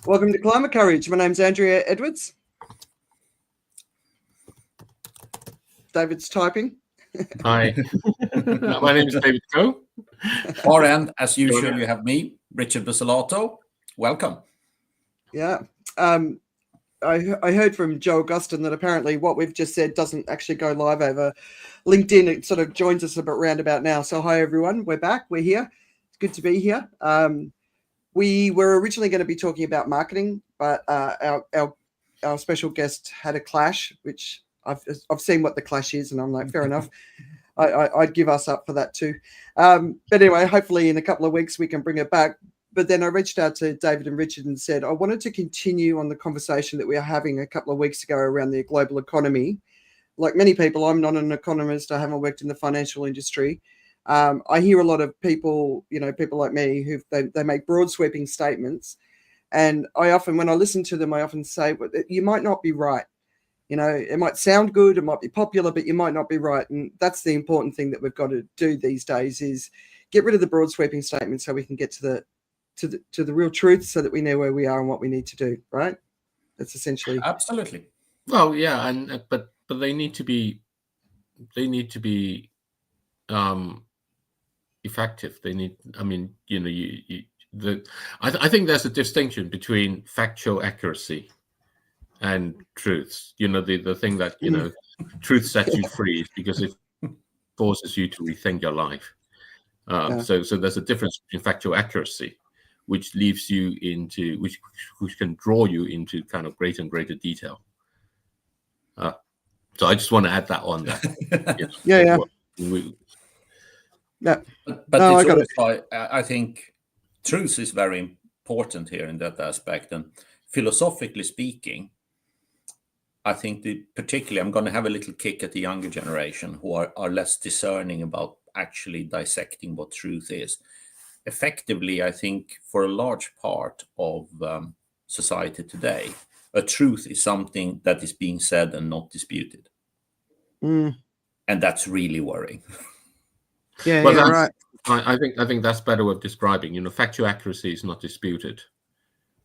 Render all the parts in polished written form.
Welcome to Climate Courage. My name's Andrea Edwards. David's typing. Hi, my name is David Coe. Far end, as usual, you have me, Richard Busolato. Welcome. Yeah. I heard from Joe Augustin that apparently what we've just said doesn't actually go live over LinkedIn. It sort of joins us round about now. So hi, everyone. We're back. We're here. It's good to be here. We were originally going to be talking about marketing, but our special guest had a clash, which I've seen what the clash is, and I'm like, fair enough. I'd give us up for that too. But anyway, hopefully in a couple of weeks we can bring it back. But then I reached out to David and Richard and said, I wanted to continue on the conversation that we were having a couple of weeks ago around the global economy. Like many people, I'm not an economist. I haven't worked in the financial industry. I hear a lot of people, people like me, who they make broad sweeping statements. And when I listen to them, I often say, well, you might not be right. It might sound good, it might be popular, but you might not be right. And that's the important thing that we've got to do these days, is get rid of the broad sweeping statements so we can get to the real truth, so that we know where we are and what we need to do, right? That's essentially. Absolutely. Well, yeah, but they need to be effective. They need. I mean, I think there's a distinction between factual accuracy and truths. The thing that truth sets you free because it forces you to rethink your life. So there's a difference between factual accuracy, which leaves you into which can draw you into kind of greater and greater detail. So I just want to add that on there. But I think truth is very important here in that aspect. And philosophically speaking, I think particularly I'm going to have a little kick at the younger generation who are less discerning about actually dissecting what truth is. Effectively, I think for a large part of society today, a truth is something that is being said and not disputed. And that's really worrying. Right. I think that's better way of describing. Factual accuracy is not disputed.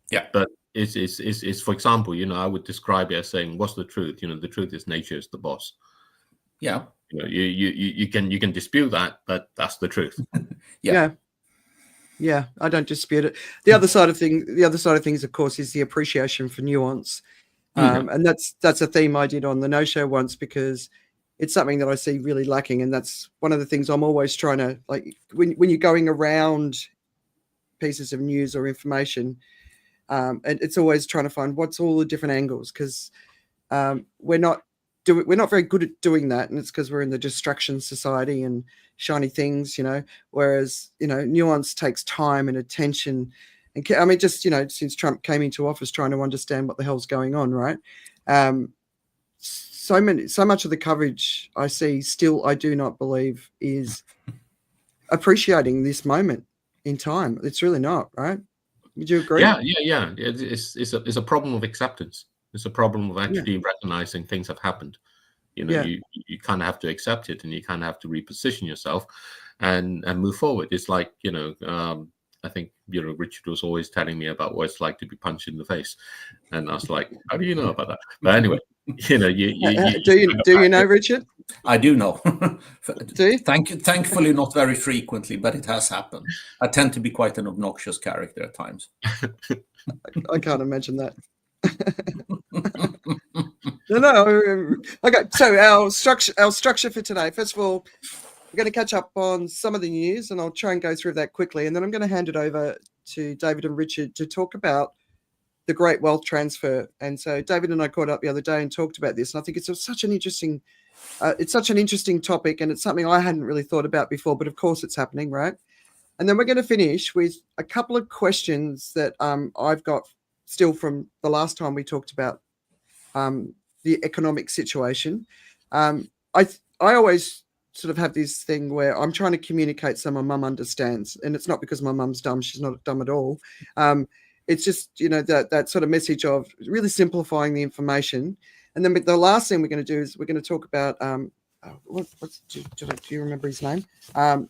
Yeah. But it's for example, I would describe it as saying, what's the truth? The truth is nature is the boss. Yeah. You can dispute that, but that's the truth. Yeah, I don't dispute it. The other side of things, of course, is the appreciation for nuance. And that's a theme I did on the No Show once, because it's something that I see really lacking. And that's one of the things I'm always trying to, like, when you're going around pieces of news or information, and it's always trying to find what's all the different angles, because we're not very good at doing that, and it's because we're in the distraction society and shiny things, whereas nuance takes time and attention. And I mean, just since Trump came into office, trying to understand what the hell's going on, right? So much of the coverage I see still, I do not believe, is appreciating this moment in time. It's really not, right? Would you agree? Yeah. It's a problem of acceptance. It's a problem of actually recognizing things have happened. You kind of have to accept it, and you kind of have to reposition yourself and move forward. It's like, I think, Richard was always telling me about what it's like to be punched in the face. And I was like, how do you know about that? But anyway, do you know, Richard? I do know. Do you? Thankfully, not very frequently, but it has happened. I tend to be quite an obnoxious character at times. I can't imagine that. No. Okay, so our structure for today. First of all, we're going to catch up on some of the news, and I'll try and go through that quickly, and then I'm going to hand it over to David and Richard to talk about the great wealth transfer. And so David and I caught up the other day and talked about this, and I think it's such an interesting topic, and it's something I hadn't really thought about before, but of course it's happening, right? And then we're going to finish with a couple of questions that I've got still from the last time we talked about the economic situation. I always sort of have this thing where I'm trying to communicate so my mum understands, and it's not because my mum's dumb. She's not dumb at all. It's just, that sort of message of really simplifying the information. And then the last thing we're going to do is we're going to talk about do you remember his name? I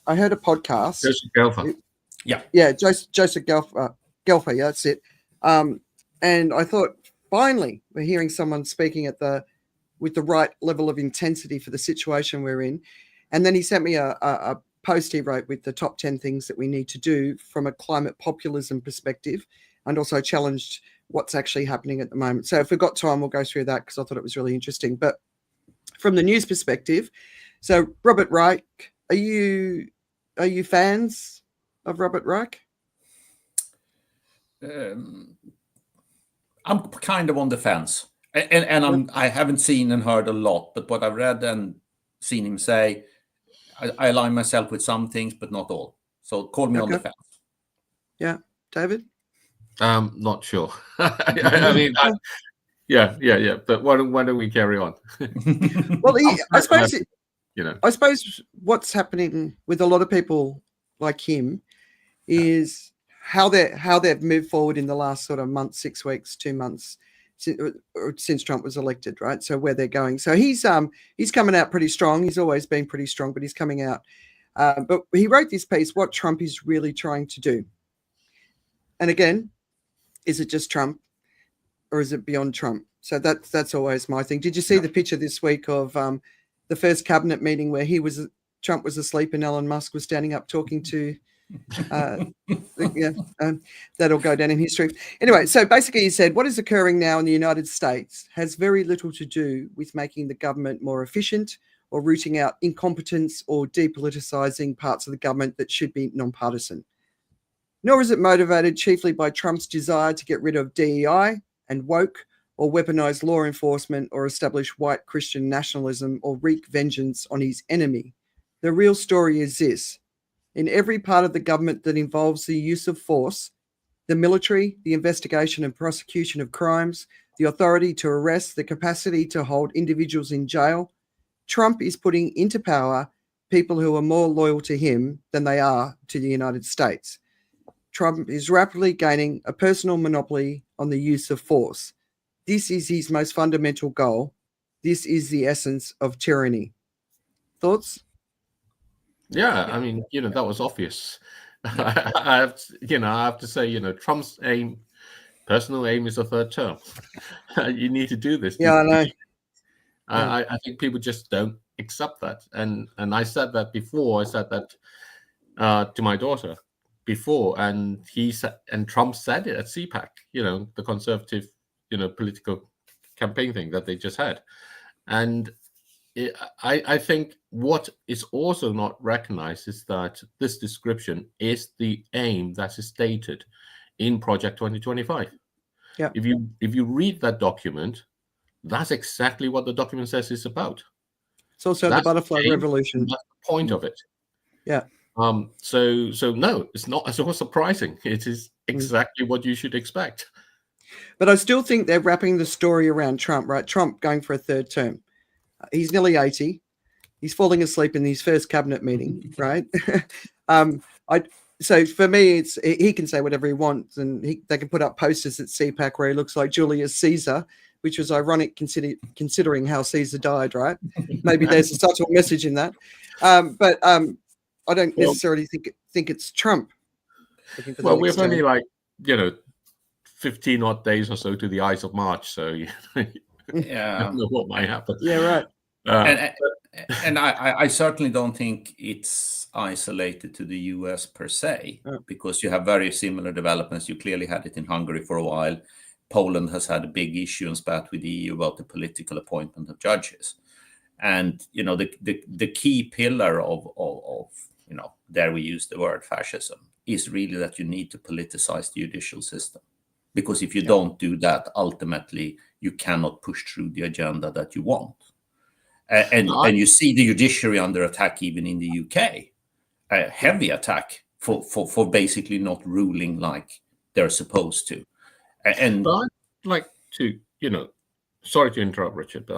heard a podcast. Joseph Gelfer. Yeah, Joseph Gelfer. Yeah, that's it. And I thought, finally, we're hearing someone speaking with the right level of intensity for the situation we're in. And then he sent me a post he wrote with the top 10 things that we need to do from a climate populism perspective, and also challenged what's actually happening at the moment. So if we've got time, we'll go through that because I thought it was really interesting. But from the news perspective, so Robert Reich, are you fans of Robert Reich? I'm kind of on the fence, and I haven't seen and heard a lot, but what I've read and seen him say, I align myself with some things, but not all. So call me on the fence. Yeah, David. Not sure. I mean, yeah. But why don't we carry on? Well, I suppose I suppose what's happening with a lot of people like him is how they've moved forward in the last sort of month, 6 weeks, 2 months since Trump was elected, right? So where they're going. So he's coming out pretty strong. He's always been pretty strong, but he's coming out. But he wrote this piece, what Trump is really trying to do. And again, is it just Trump or is it beyond Trump? So that's always my thing. Did you see the picture this week of the first cabinet meeting where Trump was asleep and Elon Musk was standing up talking to that'll go down in history. Anyway, so basically he said what is occurring now in the United States has very little to do with making the government more efficient or rooting out incompetence or depoliticizing parts of the government that should be nonpartisan. Nor is it motivated chiefly by Trump's desire to get rid of DEI and woke or weaponize law enforcement or establish white Christian nationalism or wreak vengeance on his enemy. The real story is this. In every part of the government that involves the use of force, the military, the investigation and prosecution of crimes, the authority to arrest, the capacity to hold individuals in jail, Trump is putting into power people who are more loyal to him than they are to the United States. Trump is rapidly gaining a personal monopoly on the use of force. This is his most fundamental goal. This is the essence of tyranny. Thoughts? Yeah, I mean, that was obvious. I have to say, Trump's personal aim is a third term. You need to do this. Yeah, I know. I think people just don't accept that. And I said that before. I said that to my daughter before, and Trump said it at CPAC, the conservative, political campaign thing that they just had. And I think what is also not recognized is that this description is the aim that is stated in Project 2025. Yeah. If you read that document, that's exactly what the document says it's about. It's also the butterfly revolution. That's the point of it. Yeah. So no, it's not at all surprising. It is exactly what you should expect. But I still think they're wrapping the story around Trump, right? Trump going for a third term. He's nearly 80. He's falling asleep in his first cabinet meeting, right? So for me, he can say whatever he wants, and they can put up posters at CPAC where he looks like Julius Caesar, which was ironic considering how Caesar died, right? Maybe there's a subtle message in that. But I don't necessarily think it's Trump. Well, we've only 15 odd days or so to the Ides of March, so yeah, I don't know what might happen. Yeah, right. And I certainly don't think it's isolated to the US per se, because you have very similar developments. You clearly had it in Hungary for a while. Poland has had a big issue and spat with the EU about the political appointment of judges. And, the key pillar of there we use the word fascism, is really that you need to politicize the judicial system. Because if you don't do that, ultimately, you cannot push through the agenda that you want. And you see the judiciary under attack even in the UK, a heavy attack for basically not ruling like they're supposed to. And I'd like to, sorry to interrupt, Richard, but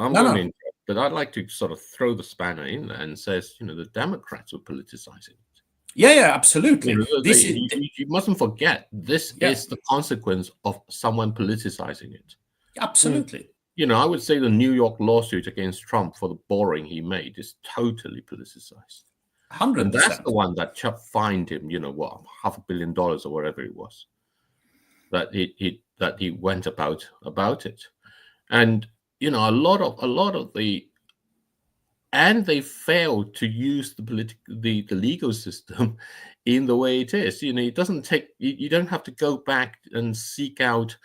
but I'd like to sort of throw the spanner in there and says, the Democrats are politicizing it. Yeah, absolutely. You mustn't forget, this is the consequence of someone politicizing it. Absolutely. I would say the New York lawsuit against Trump for the borrowing he made is totally politicized. 100%. And that's the one that fined him, $500 million or whatever it was. that he went about it. And a lot of the, and they failed to use the legal system in the way it is. It doesn't take, you don't have to go back and seek out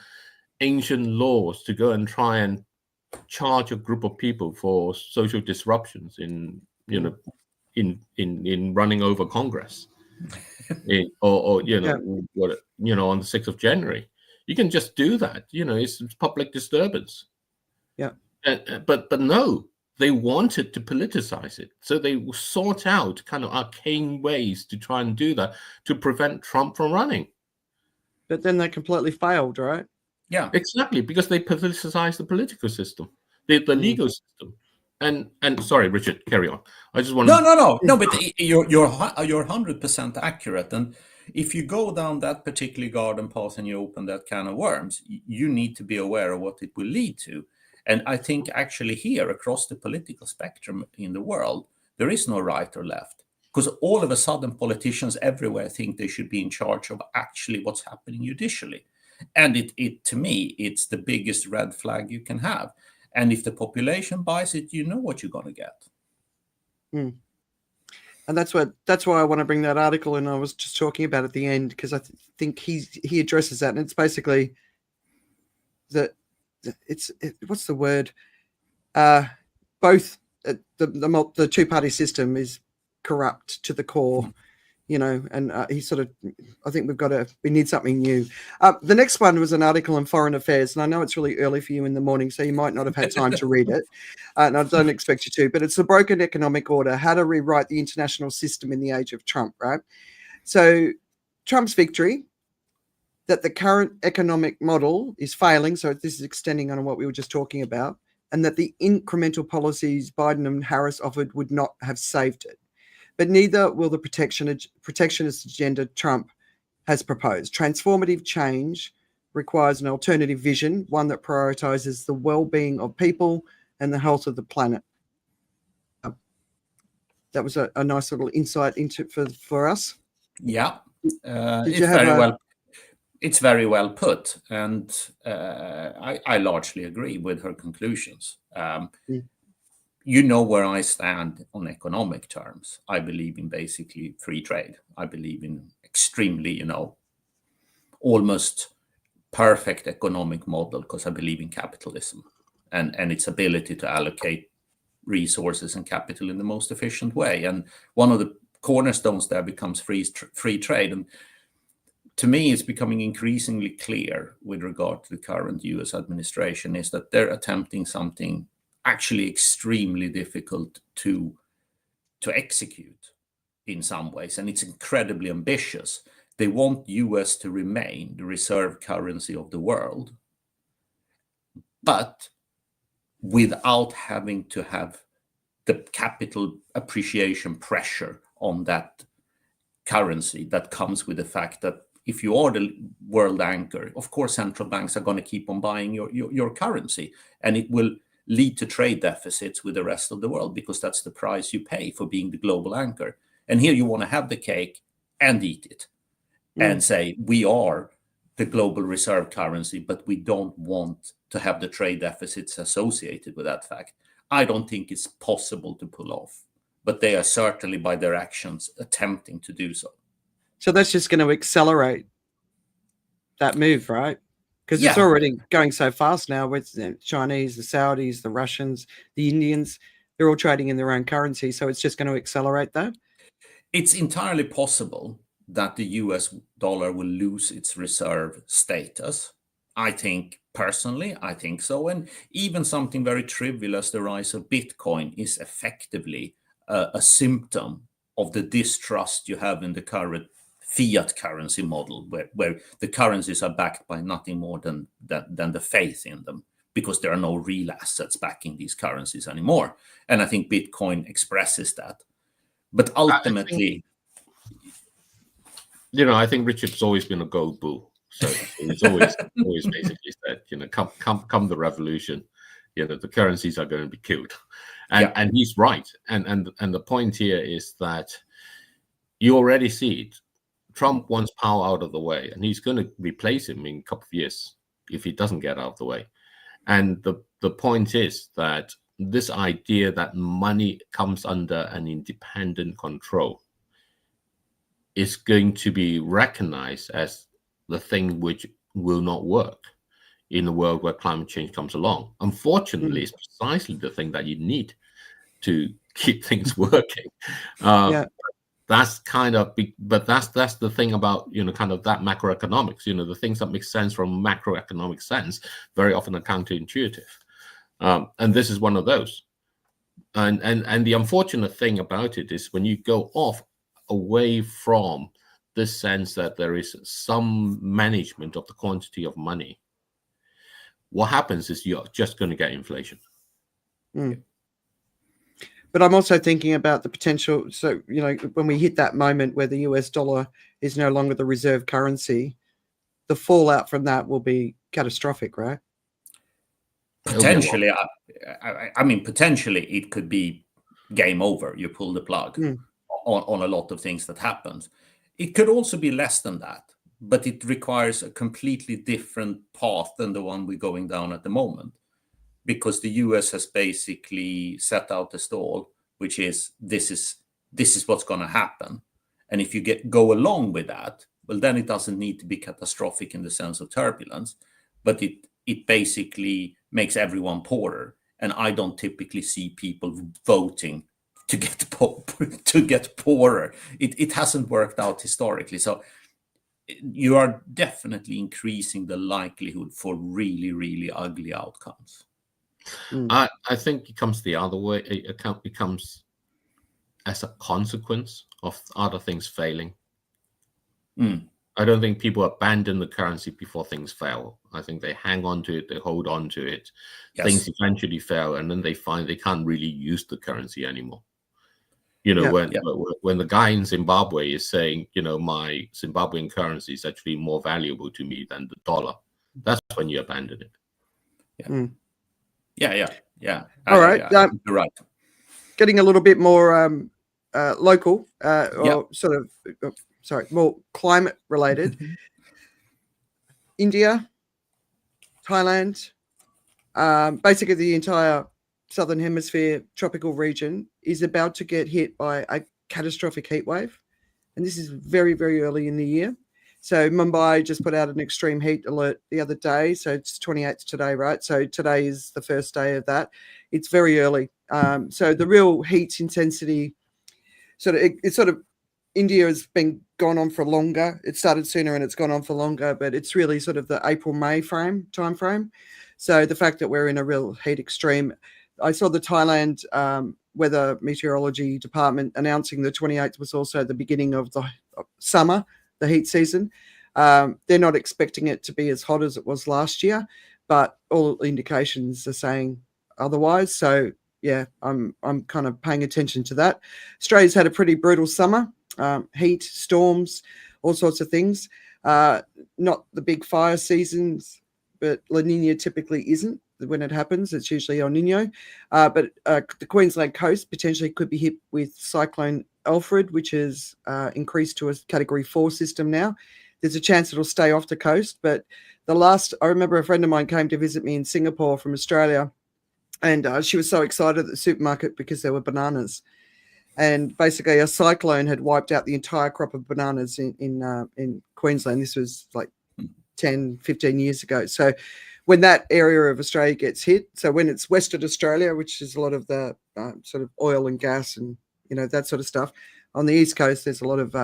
ancient laws to go and try and charge a group of people for social disruptions in running over Congress, or on the 6th of January. You can just do that. It's public disturbance. Yeah. But no, they wanted to politicize it, so they sought out kind of arcane ways to try and do that to prevent Trump from running. But then they completely failed, right? Yeah, exactly, because they politicized the political system, the legal system. And sorry, Richard, carry on. I just want no. But you're 100% accurate. And if you go down that particular garden path and you open that can of worms, you need to be aware of what it will lead to. And I think actually here across the political spectrum in the world, there is no right or left, because all of a sudden politicians everywhere think they should be in charge of actually what's happening judicially. And it to me, it's the biggest red flag you can have. And if the population buys it, you know what you're going to get. And that's why I want to bring that article in. I was just talking about at the end, because I think he addresses that, and it's basically that what's the word? Both the two-party system is corrupt to the core, and he sort of, I think we need something new. The next one was an article in Foreign Affairs, and I know it's really early for you in the morning, so you might not have had time to read it, and I don't expect you to, but it's The Broken Economic Order, How to Rewrite the International System in the Age of Trump, right? So Trump's victory, that the current economic model is failing, so this is extending on what we were just talking about, and that the incremental policies Biden and Harris offered would not have saved it. But neither will the protectionist agenda Trump has proposed. Transformative change requires an alternative vision, one that prioritizes the well-being of people and the health of the planet. That was a nice little insight into for us. Yeah, it's very well put, and I largely agree with her conclusions. You know where I stand on economic terms. I believe in basically free trade. I believe in extremely, almost perfect economic model, because I believe in capitalism and its ability to allocate resources and capital in the most efficient way. And one of the cornerstones there becomes free trade. And to me, it's becoming increasingly clear with regard to the current US administration is that they're attempting something actually extremely difficult to execute in some ways, and it's incredibly ambitious. They want US to remain the reserve currency of the world, but without having to have the capital appreciation pressure on that currency that comes with the fact that if you are the world anchor, of course central banks are going to keep on buying your currency, and it will lead to trade deficits with the rest of the world, because that's the price you pay for being the global anchor. And here you want to have the cake and eat it and say, we are the global reserve currency, but we don't want to have the trade deficits associated with that fact. I don't think it's possible to pull off, but they are certainly by their actions attempting to do so. So that's just going to accelerate that move, right? Because it's already going so fast now with the Chinese, the Saudis, the Russians, the Indians. They're all trading in their own currency. So it's just going to accelerate that? It's entirely possible that the US dollar will lose its reserve status. I think so. And even something very trivial as the rise of Bitcoin is effectively a symptom of the distrust you have in the current fiat currency model, where the currencies are backed by nothing more than the faith in them, because there are no real assets backing these currencies anymore. And I think Bitcoin expresses that. But ultimately, I think Richard's always been a gold bull. So he's always basically said, come the revolution, the currencies are going to be killed. And he's right. And the point here is that you already see it. Trump wants power out of the way, and he's going to replace him in a couple of years if he doesn't get out of the way. And the point is that this idea that money comes under an independent control is going to be recognized as the thing which will not work in a world where climate change comes along. Unfortunately, it's precisely the thing that you need to keep things working. That's kind of, but that's the thing about, kind of that macroeconomics, the things that make sense from macroeconomic sense very often are counterintuitive. And this is one of those. And the unfortunate thing about it is when you go off away from this sense that there is some management of the quantity of money, what happens is you're just going to get inflation. But I'm also thinking about the potential. So, when we hit that moment where the US dollar is no longer the reserve currency, the fallout from that will be catastrophic, right? Potentially, I mean, potentially it could be game over. You pull the plug on a lot of things that happens. It could also be less than that, but it requires a completely different path than the one we're going down at the moment. Because the US has basically set out a stall, which is this is what's going to happen, and if you go along with that, well, then it doesn't need to be catastrophic in the sense of turbulence, but it basically makes everyone poorer, and I don't typically see people voting to get poorer. It hasn't worked out historically, so you are definitely increasing the likelihood for really, really ugly outcomes. I think it comes the other way. It comes as a consequence of other things failing. I don't think people abandon the currency before things fail. I think they hang on to it, they hold on to it. Yes. Things eventually fail, and then they find they can't really use the currency anymore. When the guy in Zimbabwe is saying, my Zimbabwean currency is actually more valuable to me than the dollar, that's when you abandon it. Yeah. All right. You're right. Getting a little bit more local, or more climate related. India, Thailand, basically the entire southern hemisphere tropical region is about to get hit by a catastrophic heat wave. And this is very, very early in the year. So Mumbai just put out an extreme heat alert the other day. So it's 28th today, right? So today is the first day of that. It's very early. So the real heat intensity, India has been gone on for longer. It started sooner and it's gone on for longer, but it's really sort of the April-May time frame. So the fact that we're in a real heat extreme, I saw the Thailand Weather Meteorology Department announcing the 28th was also the beginning of the summer, the heat season. They're not expecting it to be as hot as it was last year, but all indications are saying otherwise. So yeah, I'm kind of paying attention to that. Australia's had a pretty brutal summer, heat, storms, all sorts of things. Not the big fire seasons, but La Nina typically isn't. When it happens, it's usually El Nino. But the Queensland coast potentially could be hit with Cyclone Alfred, which is increased to a Category 4 system now. There's a chance it'll stay off the coast. But I remember a friend of mine came to visit me in Singapore from Australia, and she was so excited at the supermarket because there were bananas. And basically a cyclone had wiped out the entire crop of bananas in Queensland. This was like 10, 15 years ago. So when that area of Australia gets hit, so when it's Western Australia, which is a lot of the sort of oil and gas and, that sort of stuff. On the East Coast, there's a lot of,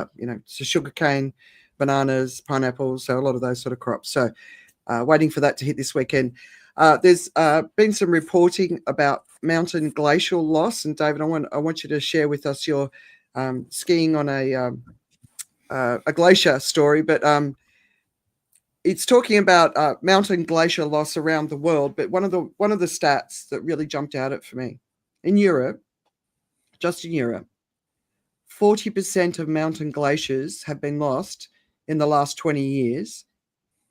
sugarcane, bananas, pineapples, so a lot of those sort of crops. So waiting for that to hit this weekend. There's been some reporting about mountain glacial loss. And David, I want you to share with us your skiing on a glacier story, but it's talking about mountain glacier loss around the world. But one of the stats that really jumped out at for me, in Europe, just in Europe, 40% of mountain glaciers have been lost in the last 20 years.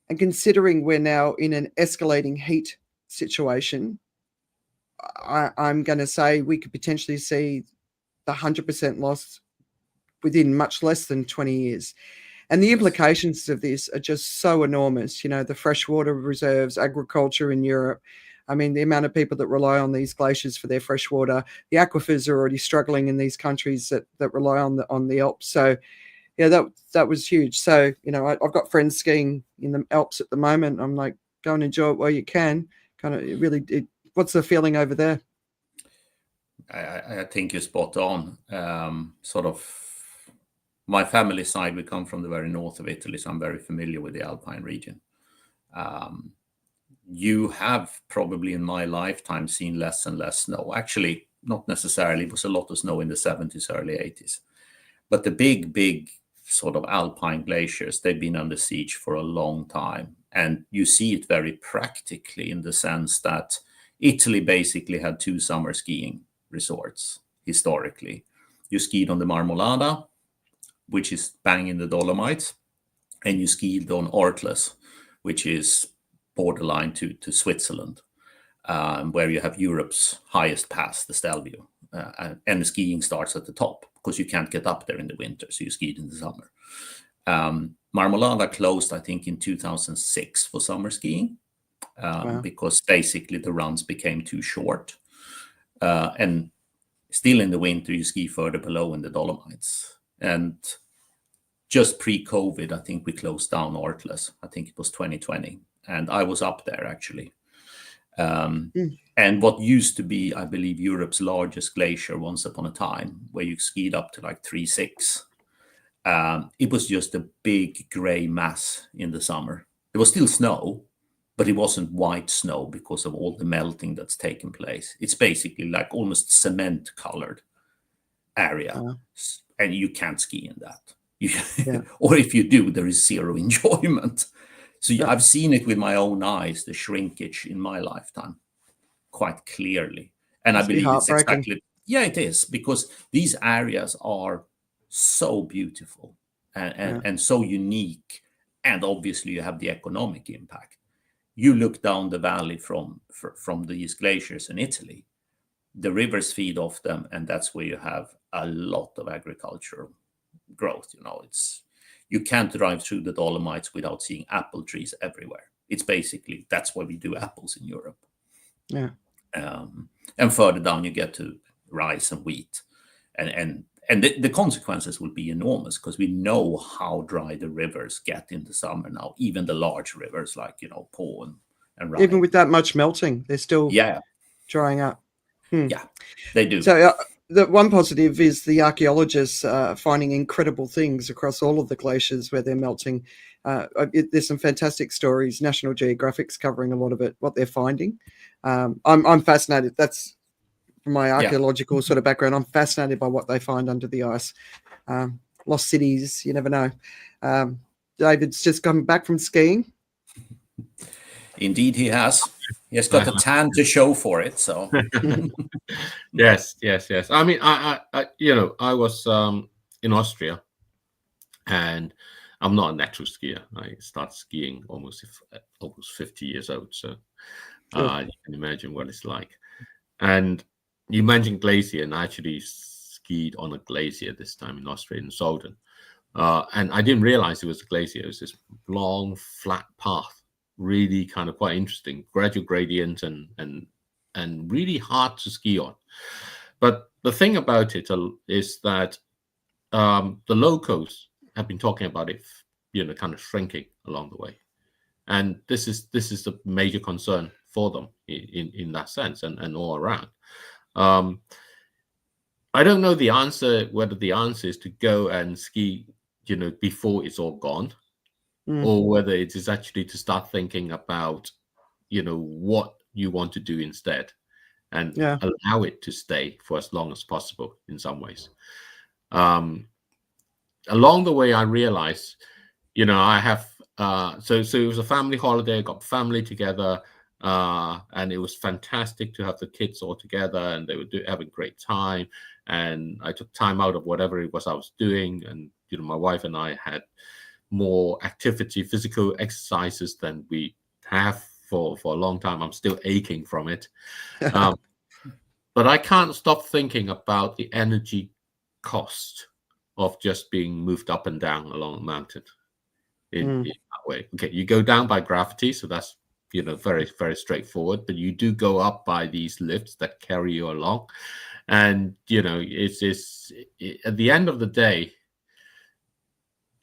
And considering we're now in an escalating heat situation, I'm going to say we could potentially see the 100% loss within much less than 20 years. And the implications of this are just so enormous. You know, the freshwater reserves, agriculture in Europe. I mean, the amount of people that rely on these glaciers for their fresh water. The aquifers are already struggling in these countries that rely on the Alps. So, yeah, that was huge. So, you know, I've got friends skiing in the Alps at the moment. I'm like, go and enjoy it while you can. Kind of what's the feeling over there? I think you're spot on. Sort of my family side, we come from the very north of Italy, so I'm very familiar with the Alpine region. You have probably in my lifetime seen less and less snow. Actually, not necessarily. It was a lot of snow in the 70s, early 80s. But the big sort of Alpine glaciers, they've been under siege for a long time. And you see it very practically in the sense that Italy basically had 2 summer skiing resorts historically. You skied on the Marmolada, which is bang in the Dolomites, and you skied on Ortles, which is borderline to Switzerland, where you have Europe's highest pass, the Stelvio, and the skiing starts at the top because you can't get up there in the winter, so you skied in the summer. Marmolada closed, I think, in 2006 for summer skiing because basically the runs became too short. And still in the winter, you ski further below in the Dolomites. And just pre-COVID, I think we closed down Ortles. I think it was 2020. And I was up there, actually. And what used to be, I believe, Europe's largest glacier once upon a time, where you skied up to like 3.6, it was just a big gray mass in the summer. There was still snow, but it wasn't white snow because of all the melting that's taken place. It's basically like almost cement-colored area, and you can't ski in that. Or if you do, there is zero enjoyment. So I've seen it with my own eyes, the shrinkage in my lifetime, quite clearly. And I believe it's exactly, it is, because these areas are so beautiful and so unique. And obviously you have the economic impact. You look down the valley from these glaciers in Italy, the rivers feed off them, and that's where you have a lot of agricultural growth. You know, you can't drive through the Dolomites without seeing apple trees everywhere. It's basically, that's why we do apples in Europe. Yeah. And further down you get to rice and wheat. And the consequences will be enormous because we know how dry the rivers get in the summer now, even the large rivers like, you know, Po and Rhine. Even with that much melting, they're still drying up. Yeah, they do. So the one positive is the archaeologists finding incredible things across all of the glaciers where they're melting. There's some fantastic stories. National Geographic's covering a lot of it, what they're finding. I'm fascinated. That's from my archaeological sort of background. I'm fascinated by what they find under the ice. Lost cities, you never know. David's just come back from skiing. Indeed, he has. He has got a tan to show for it. So, yes. I mean, I I was in Austria, and I'm not a natural skier. I started skiing almost 50 years old. So you can imagine what it's like. And you mentioned glacier, and I actually skied on a glacier this time in Austria, in Solden. And I didn't realize it was a glacier. It was this long, flat path, really kind of quite interesting, gradual gradient and really hard to ski on. But the thing about it is that the locals have been talking about it, kind of shrinking along the way. And this is a major concern for them in that sense and all around. I don't know the answer, whether the answer is to go and ski, before it's all gone, or whether it is actually to start thinking about, what you want to do instead and allow it to stay for as long as possible in some ways. Along the way, I realized, I have, so it was a family holiday, I got family together, and it was fantastic to have the kids all together, and they were having a great time. And I took time out of whatever it was I was doing. And, my wife and I had more activity, physical exercises than we have for a long time. I'm still aching from it. But I can't stop thinking about the energy cost of just being moved up and down along a mountain. in that way. Okay, you go down by gravity, so that's very, very straightforward. But you do go up by these lifts that carry you along, and it's at the end of the day,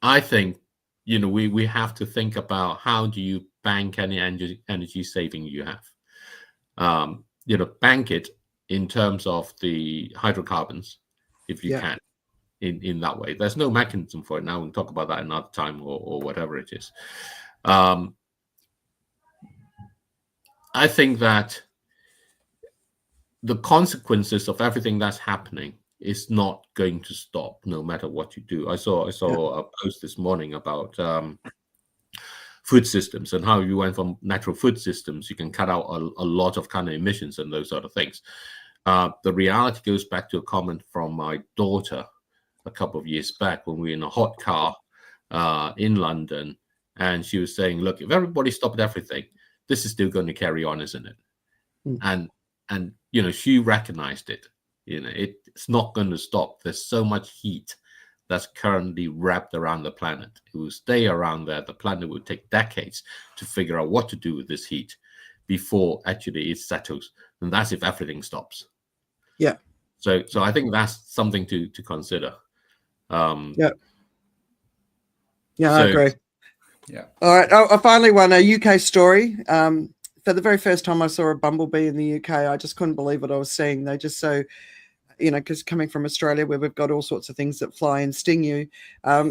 I think we have to think about how do you bank any energy saving you have. Bank it in terms of the hydrocarbons if you can. In that way, there's no mechanism for it now. We'll talk about that another time or whatever it is. I think that the consequences of everything that's happening is not going to stop no matter what you do. I saw a post this morning about food systems and how you went from natural food systems, you can cut out a lot of kind of emissions and those sort of things. The reality goes back to a comment from my daughter a couple of years back when we were in a hot car in London, and she was saying, look, if everybody stopped everything, this is still going to carry on, isn't it? And she recognized it. It's not going to stop. There's so much heat that's currently wrapped around the planet. It will stay around there. The planet will take decades to figure out what to do with this heat before actually it settles, and that's if everything stops. So I think that's something to consider. I agree. All right. I finally won a UK story. For the very first time I saw a bumblebee in the UK, I just couldn't believe what I was seeing. They just so, because coming from Australia where we've got all sorts of things that fly and sting you,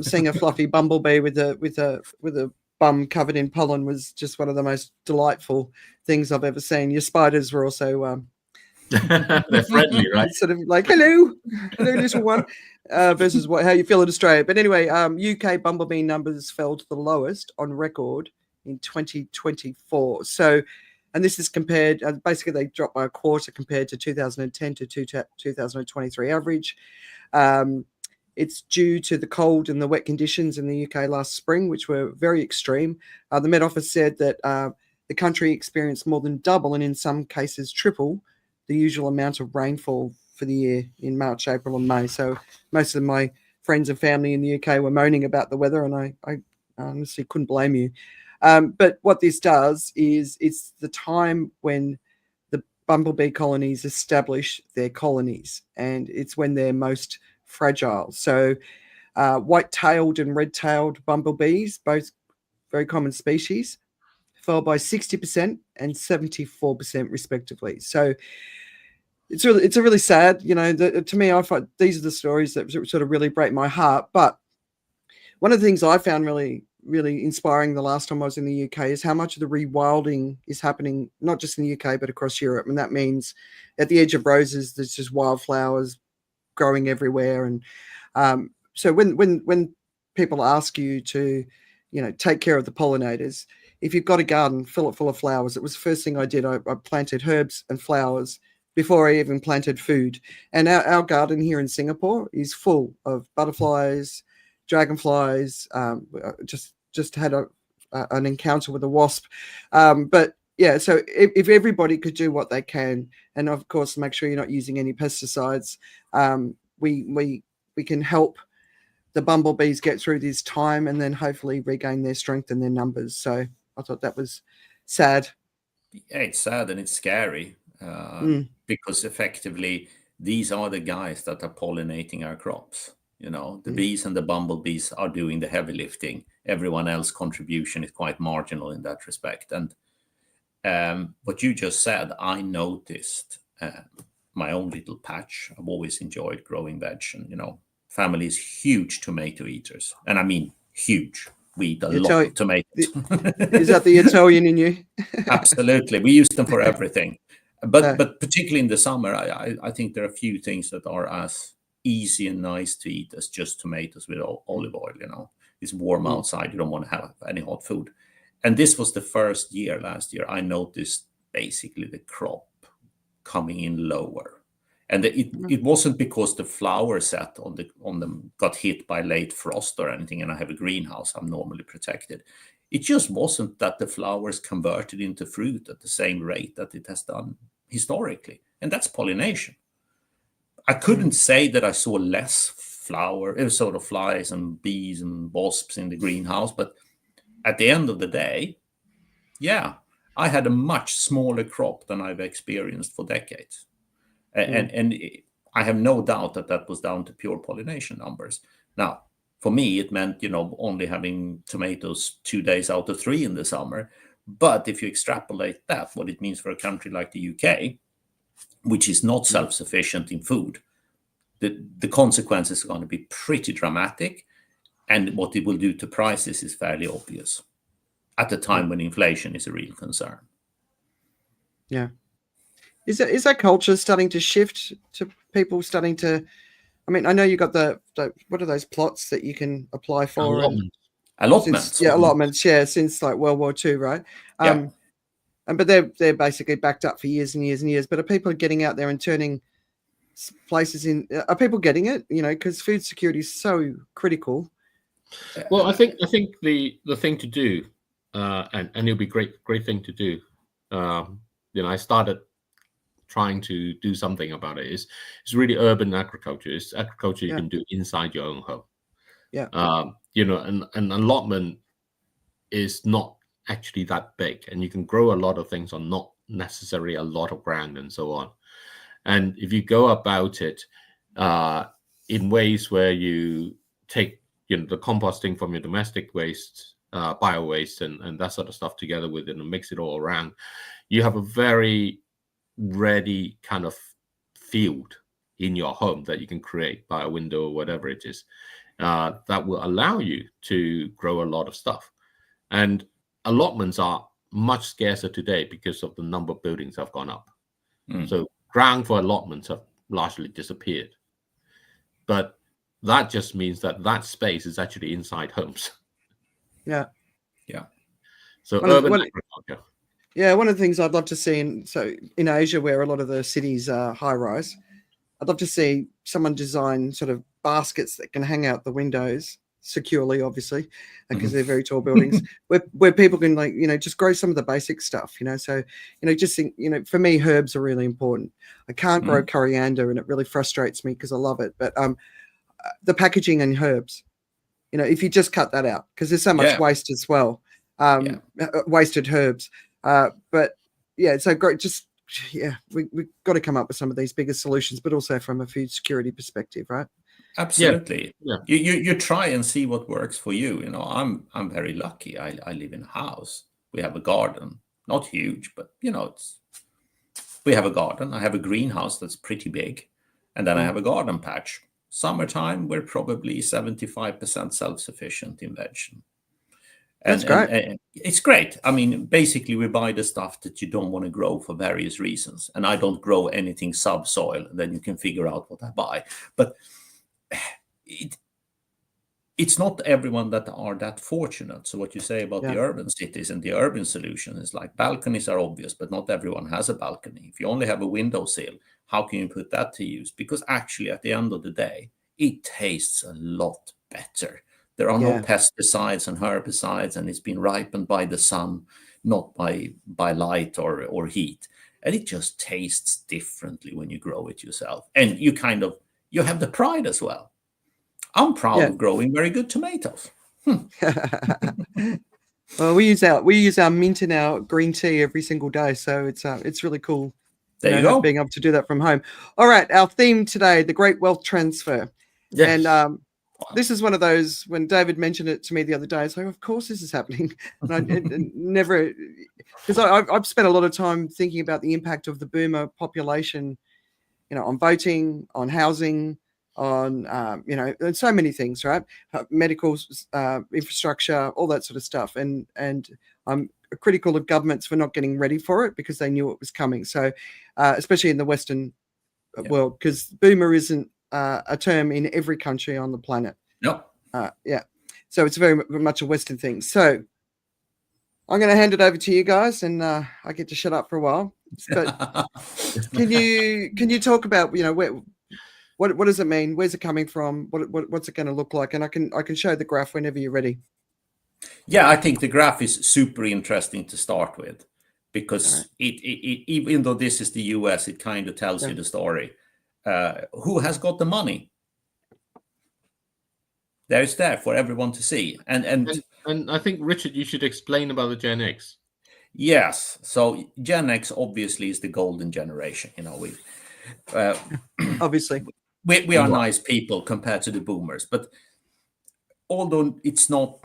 seeing a fluffy bumblebee with a bum covered in pollen was just one of the most delightful things I've ever seen. Your spiders were also they're friendly, right? Sort of like hello little one, versus how you feel in Australia. But anyway, UK bumblebee numbers fell to the lowest on record in 2024. So, and this is compared, basically they dropped by a quarter compared to 2010 to 2023 average. It's due to the cold and the wet conditions in the UK last spring, which were very extreme. The Met Office said that the country experienced more than double and in some cases triple the usual amount of rainfall for the year in March, April and May. So most of my friends and family in the UK were moaning about the weather, and I honestly couldn't blame you. But what this does is it's the time when the bumblebee colonies establish their colonies, and it's when they're most fragile. So white-tailed and red-tailed bumblebees, both very common species, fell by 60% and 74% respectively. So it's a really sad, to me, I find these are the stories that sort of really break my heart. But one of the things I found really, really inspiring the last time I was in the UK is how much of the rewilding is happening, not just in the UK, but across Europe. And that means at the edge of roses, there's just wildflowers growing everywhere. And so when people ask you to, take care of the pollinators, if you've got a garden, fill it full of flowers. It was the first thing I did. I planted herbs and flowers before I even planted food. And our garden here in Singapore is full of butterflies, dragonflies. Just had an encounter with a wasp. But yeah, so if everybody could do what they can, and of course make sure you're not using any pesticides, we can help the bumblebees get through this time and then hopefully regain their strength and their numbers. So I thought that was sad. Yeah, it's sad and it's scary because effectively these are the guys that are pollinating our crops. The bees and the bumblebees are doing the heavy lifting. Everyone else's contribution is quite marginal in that respect. And what you just said, I noticed my own little patch. I've always enjoyed growing veg, and family is huge tomato eaters, and I mean huge. We eat a lot of tomatoes. Is that the Italian in you? Absolutely, we use them for everything. But particularly in the summer, I think there are a few things that are as easy and nice to eat as just tomatoes with olive oil. It's warm outside, you don't want to have any hot food. And this was the first year last year I noticed basically the crop coming in lower. And it wasn't because the flower set on them got hit by late frost or anything, and I have a greenhouse, I'm normally protected. It just wasn't that the flowers converted into fruit at the same rate that it has done historically. And that's pollination. I couldn't say that I saw less flies and bees and wasps in the greenhouse, but at the end of the day, yeah, I had a much smaller crop than I've experienced for decades. And I have no doubt that was down to pure pollination numbers. Now, for me, it meant, only having tomatoes 2 days out of 3 in the summer. But if you extrapolate that, what it means for a country like the UK, which is not self-sufficient in food, the consequences are going to be pretty dramatic. And what it will do to prices is fairly obvious at the time when inflation is a real concern. Yeah. Is that culture starting to shift to people starting to, I mean, I know you got the what are those plots that you can apply for? Allotments. Allotments, yeah, since like World War II, right? But they're basically backed up for years and years and years. But are people getting out there and turning places in? Are people getting it? Because food security is so critical. Well, I think the thing to do, and it'll be great thing to do. I started trying to do something about it. It's really urban agriculture. It's agriculture you can do inside your own home. Yeah. An allotment is not actually that big, and you can grow a lot of things on not necessarily a lot of ground and so on. And if you go about it in ways where you take the composting from your domestic waste, bio waste, and that sort of stuff together with it and mix it all around, you have a very ready kind of field in your home that you can create by a window or whatever it is, that will allow you to grow a lot of stuff. And allotments are much scarcer today because of the number of buildings have gone up. So ground for allotments have largely disappeared. But that just means that space is actually inside homes. Yeah. So urban agriculture. Yeah, one of the things I'd love to see in Asia, where a lot of the cities are high rise, I'd love to see someone design sort of baskets that can hang out the windows securely, obviously, because they're very tall buildings, where people can just grow some of the basic stuff, So, just think, for me, herbs are really important. I can't grow coriander, and it really frustrates me because I love it. But the packaging and herbs, if you just cut that out, because there's so much waste as well, wasted herbs. But yeah, so great. We've got to come up with some of these bigger solutions, but also from a food security perspective, right? Absolutely. You try and see what works for you. I'm very lucky. I live in a house. We have a garden, not huge, but we have a garden. I have a greenhouse that's pretty big, and then I have a garden patch. Summertime, we're probably 75% self-sufficient in veg. That's great. And it's great. I mean, basically, we buy the stuff that you don't want to grow for various reasons. And I don't grow anything subsoil. Then you can figure out what I buy. But it's not everyone that are that fortunate. So what you say about the urban cities and the urban solution is like balconies are obvious, but not everyone has a balcony. If you only have a windowsill, how can you put that to use? Because actually, at the end of the day, it tastes a lot better. There are no pesticides and herbicides, and it's been ripened by the sun, not by light or heat. And it just tastes differently when you grow it yourself. And you have the pride as well. I'm proud of growing very good tomatoes. Well, we use our mint in our green tea every single day, so it's really cool. There you go. Being able to do that from home. All right, our theme today: the Great Wealth Transfer. Yes. And this is one of those, when David mentioned it to me the other day, I was like, of course this is happening. And I never, because I've spent a lot of time thinking about the impact of the boomer population, on voting, on housing, on, and so many things, right? Medical infrastructure, all that sort of stuff. And I'm critical of governments for not getting ready for it because they knew it was coming. So especially in the Western world, because boomer isn't a term in every country on the planet. No. So it's very much a Western thing. So I'm going to hand it over to you guys, and I get to shut up for a while. But can you talk about what does it mean? Where's it coming from? What's it going to look like? And I can show the graph whenever you're ready. Yeah, I think the graph is super interesting to start with, because it even though this is the US, it kind of tells you the story. Who has got the money? There's there for everyone to see. And And I think, Richard, you should explain about the Gen X. Yes. So Gen X obviously is the golden generation. Obviously. We are nice people compared to the boomers, but although it's not,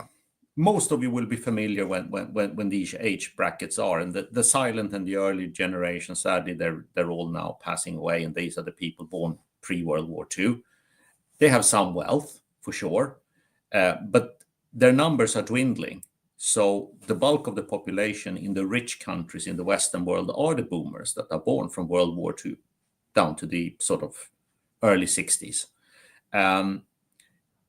most of you will be familiar when these age brackets are, and the silent and the early generations, sadly, they're all now passing away, and these are the people born pre-World War II. They have some wealth for sure, but their numbers are dwindling. So the bulk of the population in the rich countries in the Western world are the boomers that are born from World War II down to the sort of early 60s.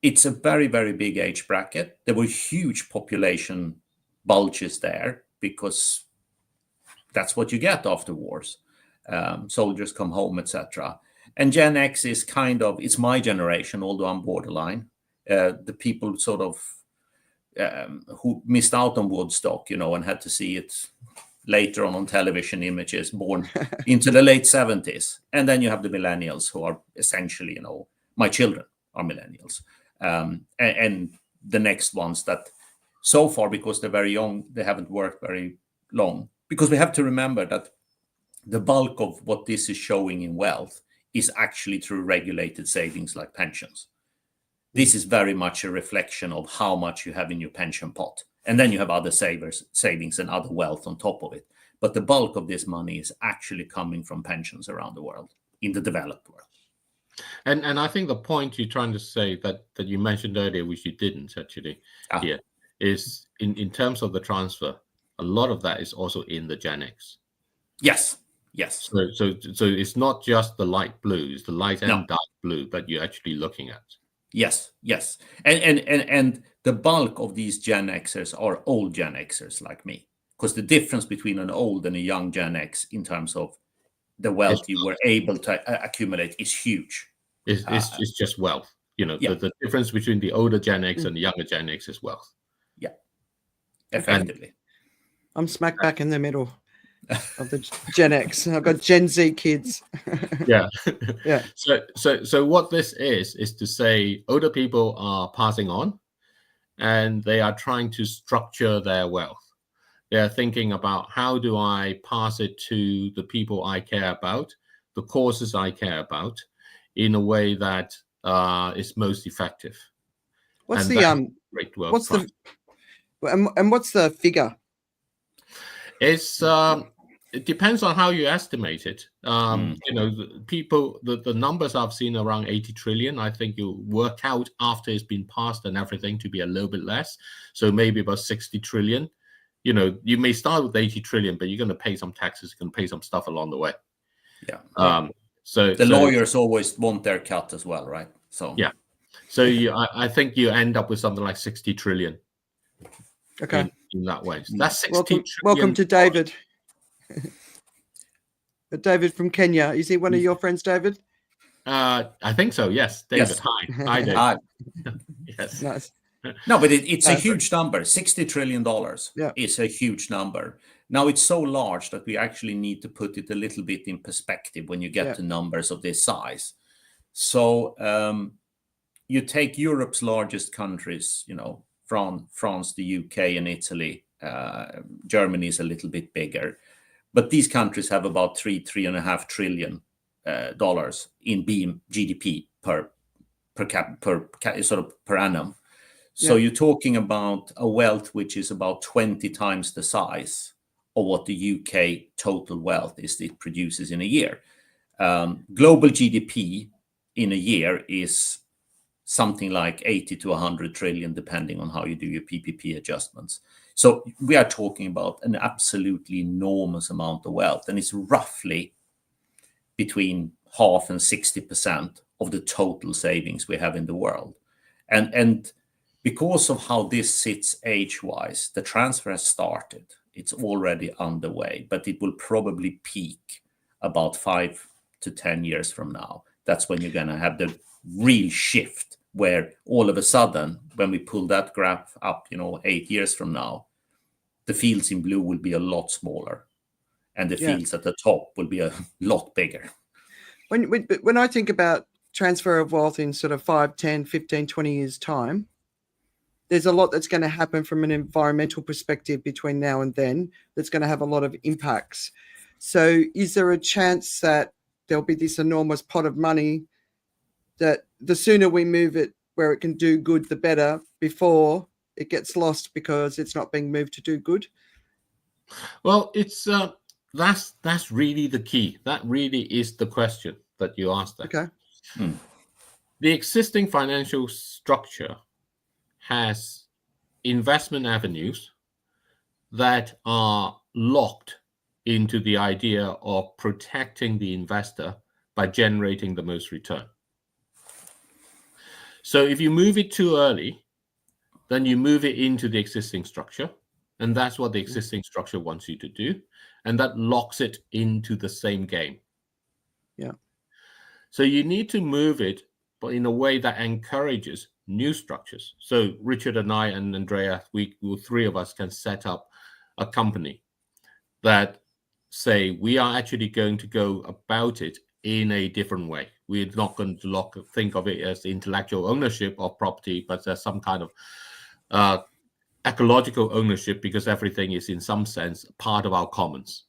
It's a very, very big age bracket. There were huge population bulges there because that's what you get after wars. Soldiers come home, etc. And Gen X is kind of, it's my generation, although I'm borderline. The people sort of who missed out on Woodstock, and had to see it later on television images, born into the late 70s. And then you have the millennials, who are essentially, my children are millennials. And the next ones that so far, because they're very young, they haven't worked very long. Because we have to remember that the bulk of what this is showing in wealth is actually through regulated savings like pensions. This is very much a reflection of how much you have in your pension pot. And then you have other savings and other wealth on top of it. But the bulk of this money is actually coming from pensions around the world, in the developed world. And I think the point you're trying to say that you mentioned earlier, which you didn't actually here, is in terms of the transfer, a lot of that is also in the Gen X. Yes. So it's not just the light blue, it's the light and dark blue that you're actually looking at. Yes. And the bulk of these Gen Xers are old Gen Xers like me, because the difference between an old and a young Gen X in terms of the wealth you were able to accumulate is huge. It's just wealth. The difference between the older Gen X and the younger Gen X is wealth. Yeah, effectively. I'm smack back in the middle of the Gen X. I've got Gen Z kids. Yeah. Yeah. So what this is to say older people are passing on, and they are trying to structure their wealth. They're thinking about, how do I pass it to the people I care about, the causes I care about, in a way that is most effective. What's and the what's the figure? It's it depends on how you estimate it. The numbers I've seen around 80 trillion. I think you work out after it's been passed and everything to be a little bit less. So maybe about 60 trillion. You may start with 80 trillion, but you're going to pay some taxes, you're going to pay some stuff along the way. Yeah. So lawyers always want their cut as well, right? So yeah. So I think you end up with something like 60 trillion. Okay. In that way. So that's 60 trillion. Welcome to David. David from Kenya. Is he one of your friends, David? I think so, yes. David, yes. Hi, David. Hi. Yes. Nice. No, but it's a huge number. $60 trillion is a huge number. Now, it's so large that we actually need to put it a little bit in perspective when you get to numbers of this size. So you take Europe's largest countries, France, the UK, and Italy. Germany is a little bit bigger. But these countries have about $3.5 trillion in GDP per annum. So you're talking about a wealth which is about 20 times the size of what the UK total wealth is it produces in a year. Global GDP in a year is something like 80 to 100 trillion, depending on how you do your PPP adjustments. So we are talking about an absolutely enormous amount of wealth, and it's roughly between 50% and 60% of the total savings we have in the world. And because of how this sits age-wise, the transfer has started. It's already underway, but it will probably peak about 5 to 10 years from now. That's when you're going to have the real shift, where all of a sudden, when we pull that graph up, 8 years from now, the fields in blue will be a lot smaller, and the fields at the top will be a lot bigger. When I think about transfer of wealth in sort of 5, 10, 15, 20 years' time, there's a lot that's going to happen from an environmental perspective between now and then that's going to have a lot of impacts. So is there a chance that there'll be this enormous pot of money that the sooner we move it where it can do good, the better, before it gets lost because it's not being moved to do good? Well, it's that's really the key. That really is the question that you asked there. Okay. The existing financial structure has investment avenues that are locked into the idea of protecting the investor by generating the most return. So if you move it too early, then you move it into the existing structure, and that's what the existing structure wants you to do, and that locks it into the same game. Yeah. So you need to move it, but in a way that encourages new structures. So Richard and I and Andrea, we three of us can set up a company that say we are actually going to go about it in a different way. We're not going to think of it as intellectual ownership of property, but as some kind of ecological ownership, because everything is in some sense part of our commons.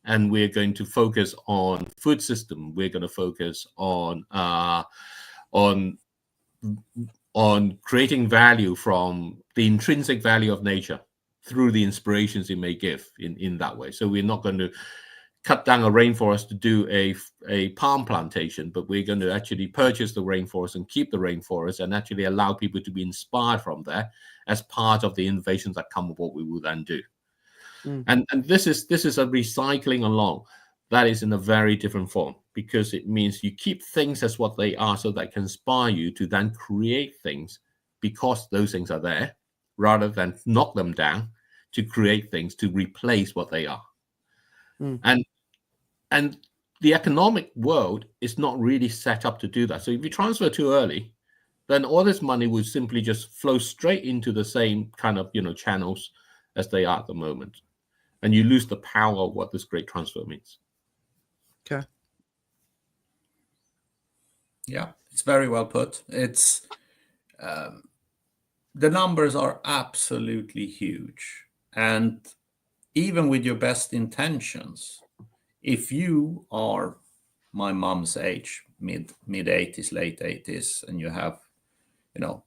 And we're going to focus on food system. We're going to focus on creating value from the intrinsic value of nature through the inspirations it may give in that way. So we're not going to cut down a rainforest to do a palm plantation, but we're going to actually purchase the rainforest and keep the rainforest and actually allow people to be inspired from there as part of the innovations that come with what we will then do. And this is a recycling along that is in a very different form, because it means you keep things as what they are so that can inspire you to then create things because those things are there, rather than knock them down to create things to replace what they are. And the economic world is not really set up to do that. So if you transfer too early, then all this money will simply just flow straight into the same kind of channels as they are at the moment. And you lose the power of what this great transfer means. Okay. Yeah, it's very well put. It's the numbers are absolutely huge. And even with your best intentions, if you are my mom's age, mid 80s, late 80s, and you have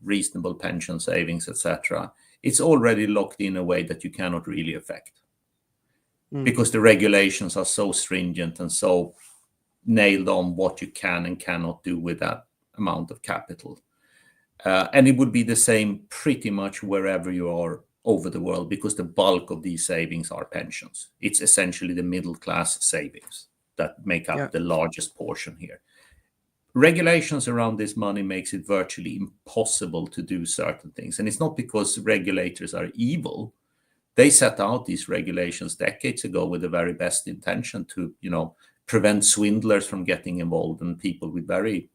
reasonable pension savings, etc., it's already locked in a way that you cannot really affect. Because the regulations are so stringent and so nailed on what you can and cannot do with that amount of capital. And it would be the same pretty much wherever you are over the world, because the bulk of these savings are pensions. It's essentially the middle class savings that make up the largest portion here. Regulations around this money makes it virtually impossible to do certain things. And it's not because regulators are evil. They set out these regulations decades ago with the very best intention to, prevent swindlers from getting involved and people with very,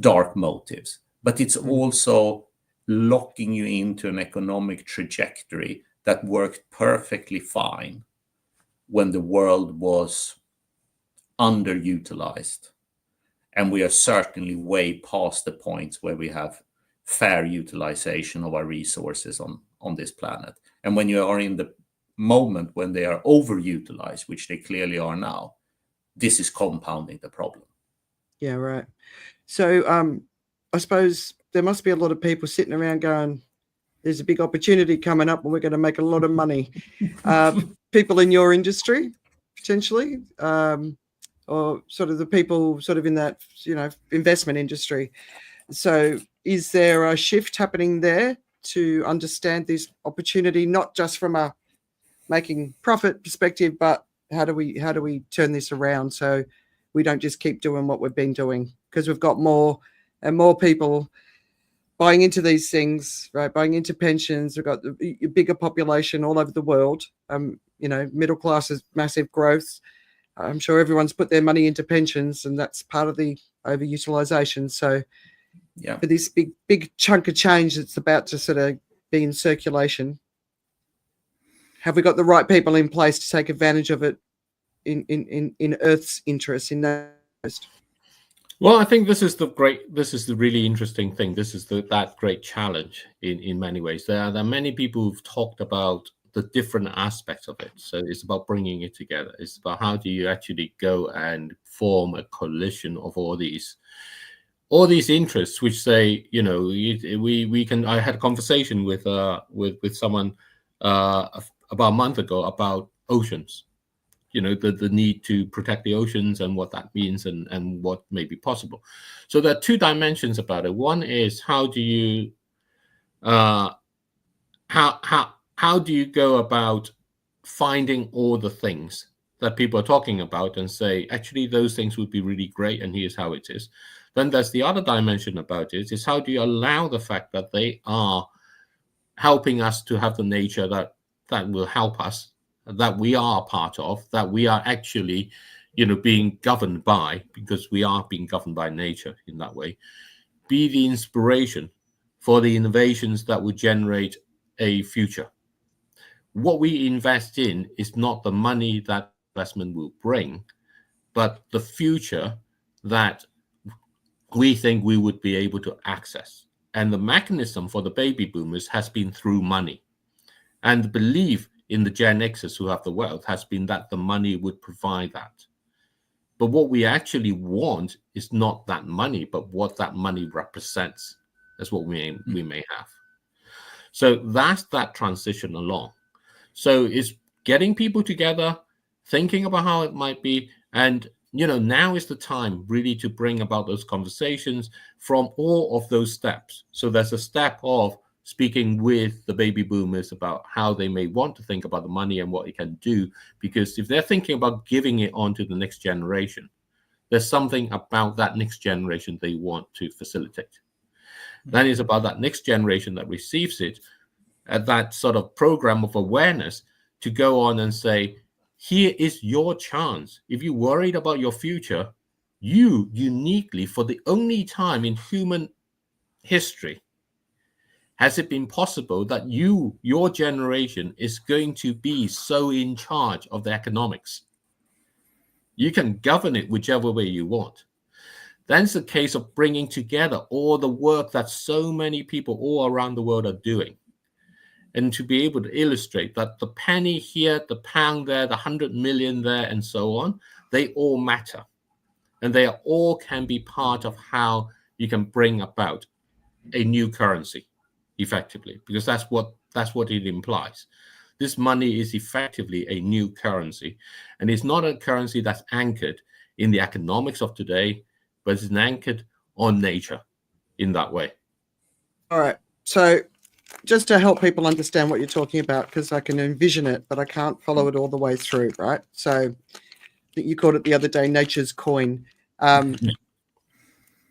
dark motives. But it's also locking you into an economic trajectory that worked perfectly fine when the world was underutilized. And we are certainly way past the point where we have fair utilization of our resources on this planet. And when you are in the moment when they are overutilized, which they clearly are now, this is compounding the problem. Yeah, right. So I suppose there must be a lot of people sitting around going, there's a big opportunity coming up and we're going to make a lot of money. People in your industry, potentially, or sort of the people sort of in that, investment industry. So is there a shift happening there to understand this opportunity, not just from a making profit perspective, but how do we turn this around so we don't just keep doing what we've been doing? Because we've got more and more people buying into these things, right? Buying into pensions. We've got a bigger population all over the world. Middle class is massive growth. I'm sure everyone's put their money into pensions, and that's part of the overutilization. So for this big chunk of change that's about to sort of be in circulation, have we got the right people in place to take advantage of it in Earth's interest, in that interest? Well, I think this is the really interesting thing. This is that great challenge in many ways. There are many people who've talked about the different aspects of it. So it's about bringing it together. It's about how do you actually go and form a coalition of all these interests, which say, we can. I had a conversation with someone about a month ago about oceans. The need to protect the oceans and what that means and what may be possible. So there are two dimensions about it. One is how do you how do you go about finding all the things that people are talking about and say, actually, those things would be really great, and here's how it is. Then there's the other dimension about it, is how do you allow the fact that they are helping us to have the nature that will help us, that we are a part of, that we are actually, being governed by, because we are being governed by nature in that way, be the inspiration for the innovations that would generate a future. What we invest in is not the money that investment will bring, but the future that we think we would be able to access. And the mechanism for the baby boomers has been through money. And the belief in the Gen Xers who have the wealth has been that the money would provide that. But what we actually want is not that money, but what that money represents. That's what we may have. So that's that transition along. So it's getting people together, thinking about how it might be, and now is the time really to bring about those conversations from all of those steps. So there's a step of speaking with the baby boomers about how they may want to think about the money and what it can do, because if they're thinking about giving it on to the next generation, there's something about that next generation they want to facilitate. Then it's about that next generation that receives it, at that sort of program of awareness, to go on and say, here is your chance. If you're worried about your future, you uniquely, for the only time in human history, has it been possible that your generation is going to be so in charge of the economics? You can govern it whichever way you want. Then it's a case of bringing together all the work that so many people all around the world are doing, and to be able to illustrate that the penny here, the pound there, the 100 million there, and so on, they all matter. And they all can be part of how you can bring about a new currency, effectively, because that's what it implies. This money is effectively a new currency, and it's not a currency that's anchored in the economics of today, but it's anchored on nature in that way. All right. So just to help people understand what you're talking about, because I can envision it, but I can't follow it all the way through, right? So I think you called it the other day, nature's coin.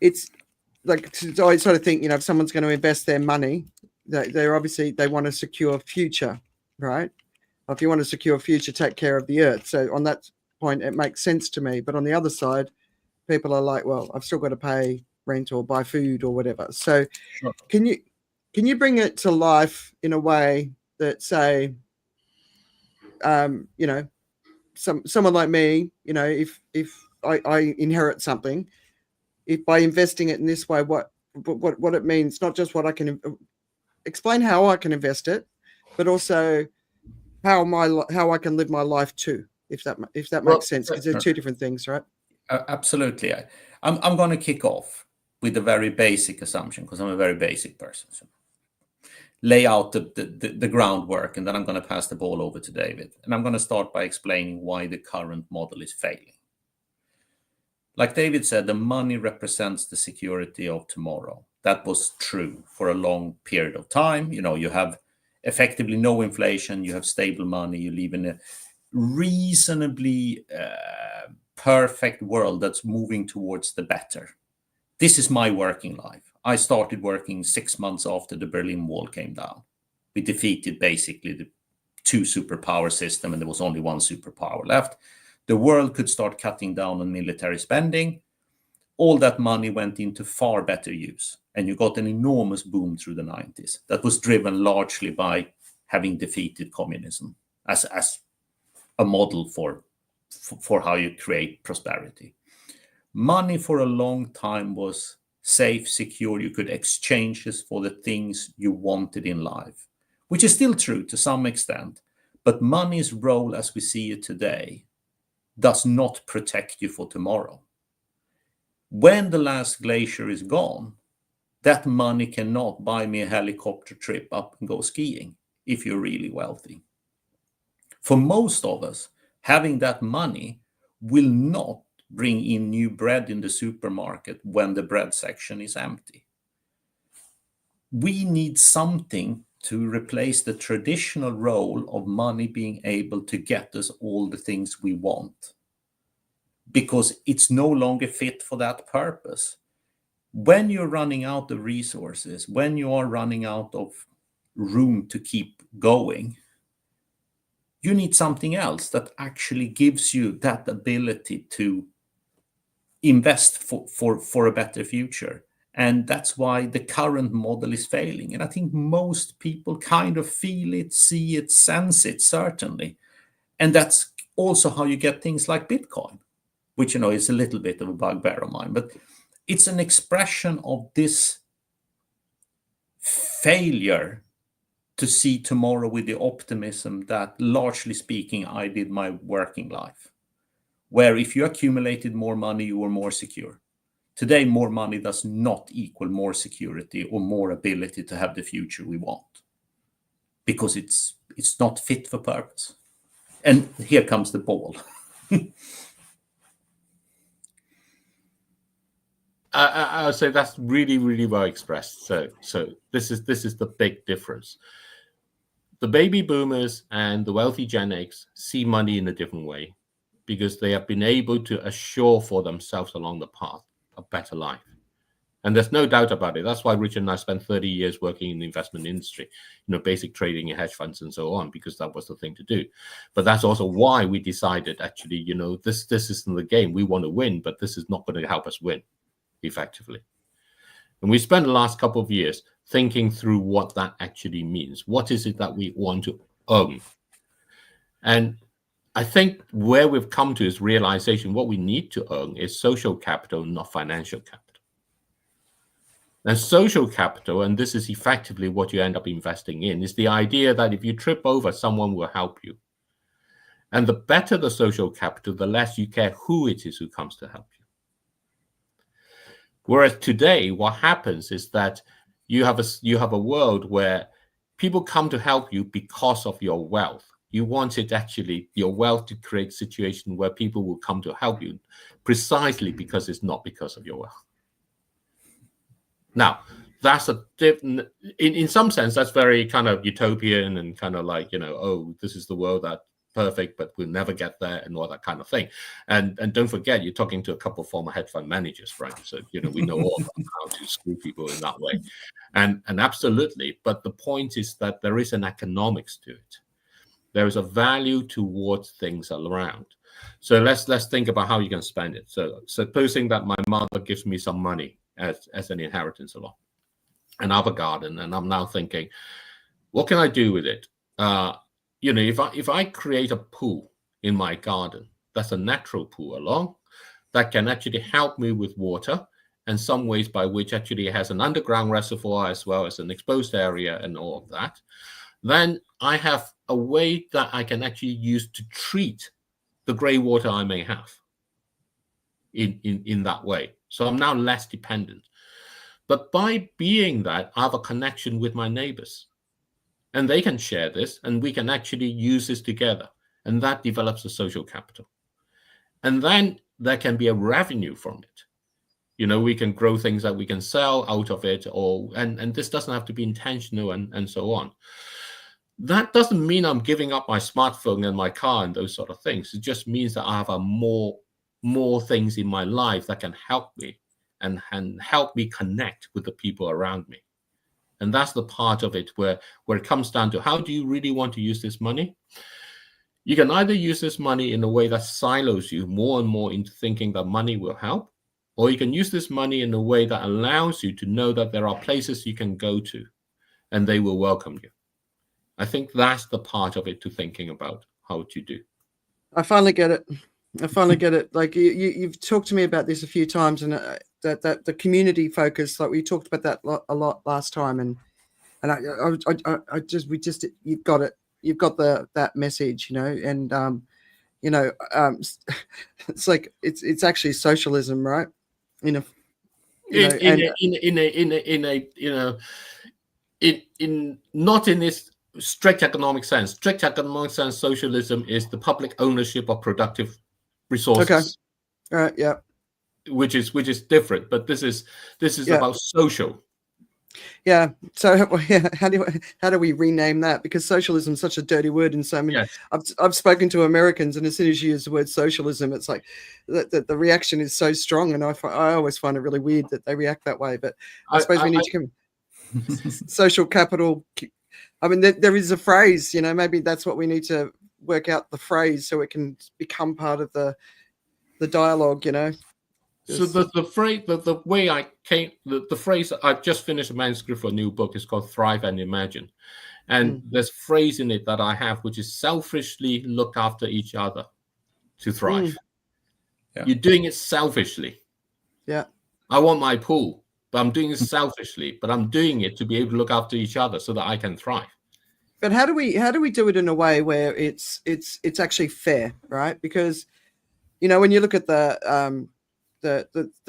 It's like, so I sort of think, if someone's going to invest their money, they're obviously, they want to secure future, right? If you want to secure future, take care of the earth. So on that point, it makes sense to me. But on the other side, people are like, well, I've still got to pay rent or buy food or whatever. So Sure. Can you bring it to life in a way that, say, someone like me, if I inherit something, if by investing it in this way, what it means, not just what I can explain how I can invest it, but also how I can live my life too, if that makes sense, because they're two different things, right? Absolutely. I'm going to kick off with a very basic assumption, because I'm a very basic person. So lay out the groundwork, and then I'm going to pass the ball over to David. And I'm going to start by explaining why the current model is failing. Like David said, the money represents the security of tomorrow. That was true for a long period of time. You have effectively no inflation, you have stable money, you live in a reasonably perfect world that's moving towards the better. This is my working life. I started working 6 months after the Berlin Wall came down. We defeated basically the two superpower system, and there was only one superpower left. The world could start cutting down on military spending. All that money went into far better use, and you got an enormous boom through the 90s that was driven largely by having defeated communism as a model for how you create prosperity. money for a long time was safe, secure. You could exchange this for the things you wanted in life, which is still true to some extent. But money's role as we see it today does not protect you for tomorrow. When the last glacier is gone, that money cannot buy me a helicopter trip up and go skiing if you're really wealthy. For most of us, having that money will not bring in new bread in the supermarket when the bread section is empty. We need something to replace the traditional role of money being able to get us all the things we want, because it's no longer fit for that purpose. When you're running out of resources, when you are running out of room to keep going, you need something else that actually gives you that ability to invest for a better future. And that's why the current model is failing. And I think most people kind of feel it, see it, sense it, certainly. And that's also how you get things like Bitcoin, which, is a little bit of a bugbear of mine. But it's an expression of this failure to see tomorrow with the optimism that, largely speaking, I did my working life, where if you accumulated more money, you were more secure. Today, more money does not equal more security or more ability to have the future we want, because it's not fit for purpose. And here comes the ball. I would say that's really, really well expressed. So this is the big difference. The baby boomers and the wealthy Gen X see money in a different way, because they have been able to assure for themselves along the path a better life. And there's no doubt about it. That's why Richard and I spent 30 years working in the investment industry, basic trading in hedge funds and so on, because that was the thing to do. But that's also why we decided, actually, this isn't the game. We want to win, but this is not going to help us win effectively. And we spent the last couple of years thinking through what that actually means. What is it that we want to own? And I think where we've come to is realization what we need to own is social capital, not financial capital. And social capital, and this is effectively what you end up investing in, is the idea that if you trip over, someone will help you. And the better the social capital, the less you care who it is who comes to help you. Whereas today, what happens is that you have a world where people come to help you because of your wealth. You wanted actually your wealth to create a situation where people will come to help you precisely because it's not because of your wealth. Now, that's in some sense, that's very kind of utopian and kind of like, this is the world that's perfect, but we'll never get there and all that kind of thing. And don't forget, you're talking to a couple of former hedge fund managers, Frank. So, we know all about how to screw people in that way. And absolutely. But the point is that there is an economics to it. There is a value towards things around. So let's think about how you can spend it. So supposing that my mother gives me some money as an inheritance along, and I have a garden, and I'm now thinking, what can I do with it? If I create a pool in my garden, that's a natural pool along that can actually help me with water, and some ways by which actually has an underground reservoir as well as an exposed area and all of that, then I have a way that I can actually use to treat the gray water I may have in that way. So I'm now less dependent. But by being that, I have a connection with my neighbors. And they can share this, and we can actually use this together. And that develops a social capital. And then there can be a revenue from it. We can grow things that we can sell out of it, and this doesn't have to be intentional and so on. That doesn't mean I'm giving up my smartphone and my car and those sort of things. It just means that I have more things in my life that can help me and help me connect with the people around me. And that's the part of it where it comes down to, how do you really want to use this money? You can either use this money in a way that silos you more and more into thinking that money will help, or you can use this money in a way that allows you to know that there are places you can go to and they will welcome you. I think that's the part of it to thinking about how to do. I finally get it. I finally get it. Like you've talked to me about this a few times, and that the community focus, like we talked about that a lot last time, and I just you've got it. You've got that message, and it's like it's actually socialism, right? In not in this strict economic sense. Strict economic sense, socialism is the public ownership of productive resources. Okay. All right. Yeah. Which is different, but this is about social. Yeah. So how do we rename that? Because socialism is such a dirty word in so many. Yes. I've spoken to Americans, and as soon as you use the word socialism, it's like the reaction is so strong, and I always find it really weird that they react that way. But I suppose we need to come. Social capital. I mean, there is a phrase. Maybe that's what we need to work out, the phrase, so it can become part of the dialogue. So the phrase, the way I came, the phrase, I've just finished a manuscript for a new book. It's called Thrive and Imagine. And there's a phrase in it that I have, which is selfishly look after each other to thrive. Yeah. You're doing it selfishly. Yeah. I want my pool, but I'm doing it selfishly, but I'm doing it to be able to look after each other so that I can thrive. But how do we do it in a way where it's actually fair, right? Because, when you look at the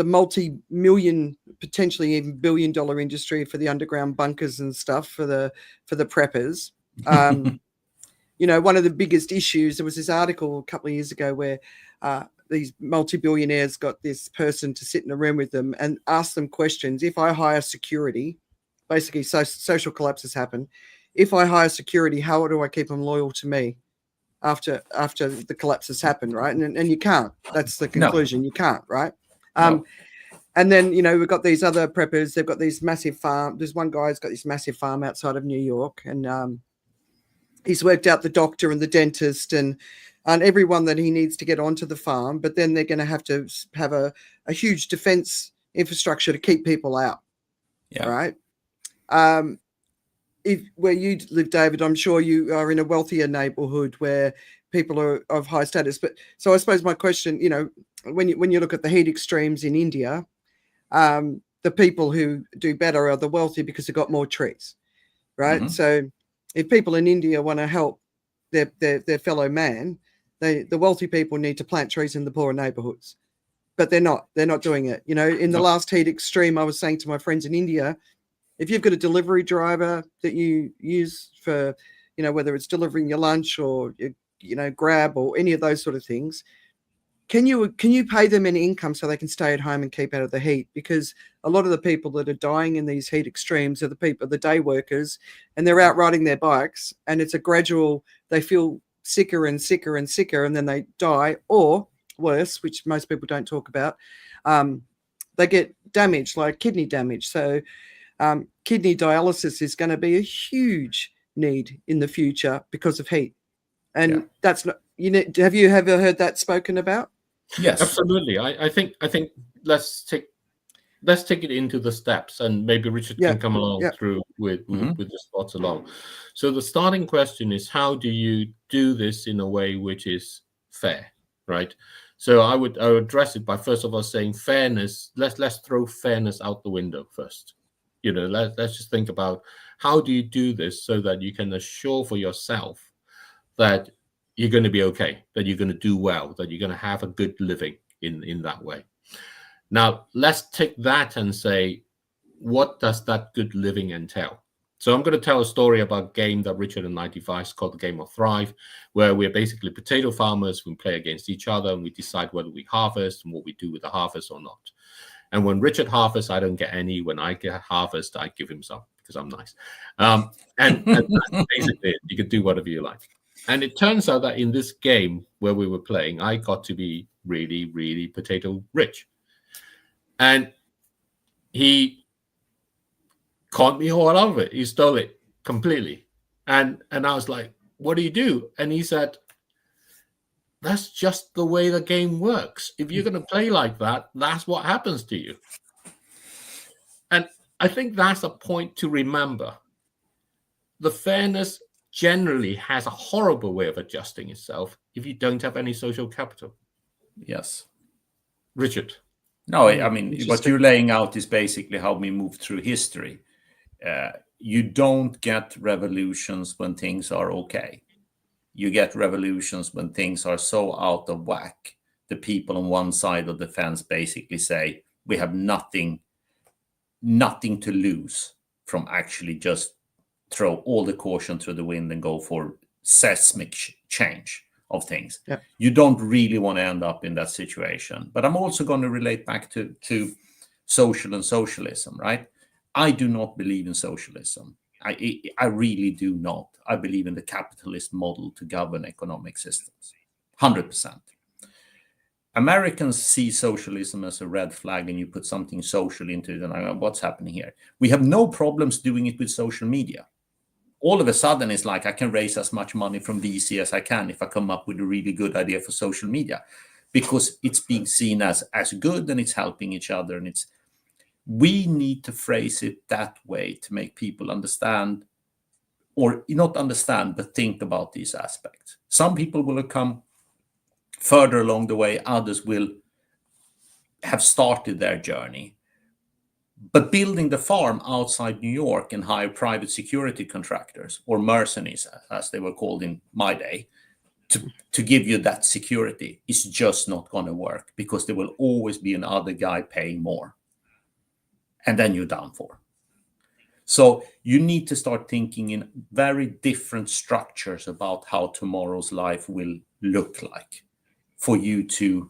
multi-million, potentially even billion-dollar industry for the underground bunkers and stuff for the preppers. One of the biggest issues, there was this article a couple of years ago where these multi-billionaires got this person to sit in a room with them and ask them questions. If I hire security, basically social collapses happen. If I hire security, how do I keep them loyal to me after the collapses happen, right? And you can't. That's the conclusion. No. You can't, right? No. And then, we've got these other preppers. They've got these massive farm. There's one guy's got this massive farm outside of New York, and he's worked out the doctor and the dentist and everyone that he needs to get onto the farm. But then they're going to have a huge defense infrastructure to keep people out. Yeah. Right. Where you live, David, I'm sure you are in a wealthier neighborhood where people are of high status. But so I suppose my question, when you look at the heat extremes in India, the people who do better are the wealthy because they've got more trees, right? Mm-hmm. So if people in India want to help their fellow man, the wealthy people need to plant trees in the poorer neighborhoods, but they're not doing it. In the last heat extreme, I was saying to my friends in India, if you've got a delivery driver that you use for, whether it's delivering your lunch or, Grab or any of those sort of things, can you pay them an income so they can stay at home and keep out of the heat? Because a lot of the people that are dying in these heat extremes are the day workers, and they're out riding their bikes, and it's a gradual, they feel sicker and sicker and sicker, and then they die, or worse, which most people don't talk about, they get damage, like kidney damage. So kidney dialysis is going to be a huge need in the future because of heat. And that's not, have you ever heard that spoken about? Yes, absolutely. I think let's take it into the steps, and maybe Richard can come along through with the thoughts along. So the starting question is, how do you do this in a way which is fair, right? So I would address it by first of all saying fairness. Let's throw fairness out the window first. Let's just think about how do you do this so that you can assure for yourself that you're going to be okay, that you're going to do well, that you're going to have a good living in that way. Now, let's take that and say, what does that good living entail? So I'm going to tell a story about a game that Richard and I devised called the Game of Thrive, where we're basically potato farmers. We play against each other, and we decide whether we harvest and what we do with the harvest or not. And when Richard harvests, I don't get any. When I get harvest, I give him some because I'm nice. And that's basically it. You can do whatever you like. And it turns out that in this game where we were playing, I got to be really, really potato rich. And he caught me all out of it. He stole it completely. And I was like, what do you do? And he said, that's just the way the game works. If you're going to play like that, that's what happens to you. And I think that's a point to remember. The fairness generally has a horrible way of adjusting itself if you don't have any social capital. Yes. Richard. No, I mean, what Interesting. you're laying out is basically how we move through history. You don't get revolutions when things are okay. You get revolutions when things are so out of whack. The people on one side of the fence basically say, we have nothing to lose from actually just throw all the caution to the wind and go for seismic change of things. Yeah. You don't really want to end up in that situation. But I'm also going to relate back to social and socialism, right? I do not believe in socialism. I really do not. I believe in the capitalist model to govern economic systems. 100%. Americans see socialism as a red flag, and you put something social into it, and I go, what's happening here? We have no problems doing it with social media. All of a sudden, it's like I can raise as much money from VC as I can if I come up with a really good idea for social media, because it's being seen as good and it's helping each other. And we need to phrase it that way to make people understand, or not understand, but think about these aspects. Some people will have come further along the way, others will have started their journey. But building the farm outside New York and hire private security contractors, or mercenaries, as they were called in my day, to give you that security is just not going to work, because there will always be another guy paying more. And then you're down for. So you need to start thinking in very different structures about how tomorrow's life will look like for you to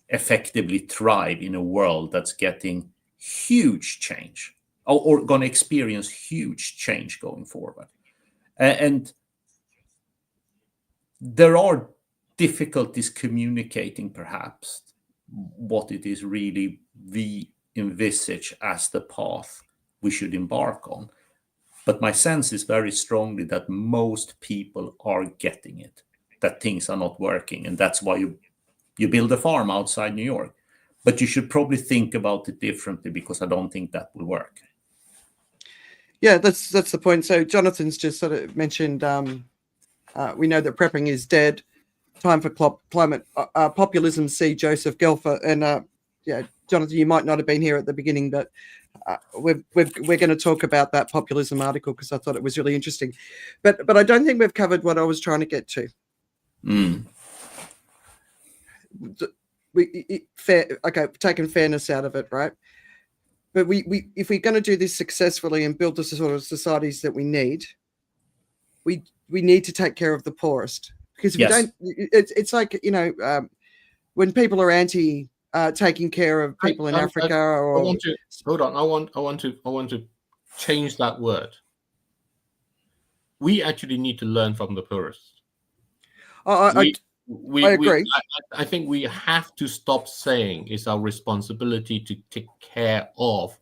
effectively thrive in a world that's getting huge change, or going to experience huge change going forward. And there are difficulties communicating perhaps what it is really we envisage as the path we should embark on. But my sense is very strongly that most people are getting it, that things are not working. And that's why you build a farm outside New York. But you should probably think about it differently, because I don't think that will work. Yeah, that's the point. So Jonathan's just sort of mentioned, we know that prepping is dead. Time for climate populism. See Joseph Gelfer. And yeah, Jonathan, you might not have been here at the beginning, but we're going to talk about that populism article because I thought it was really interesting. But I don't think we've covered what I was trying to get to. Taking fairness out of it, right? But we if we're going to do this successfully and build the sort of societies that we need, we need to take care of the poorest. Because if we don't, it's like, you know, when people are anti taking care of people in Africa, or I want to hold on. I want to change that word. We actually need to learn from the poorest. I agree. I think we have to stop saying it's our responsibility to take care of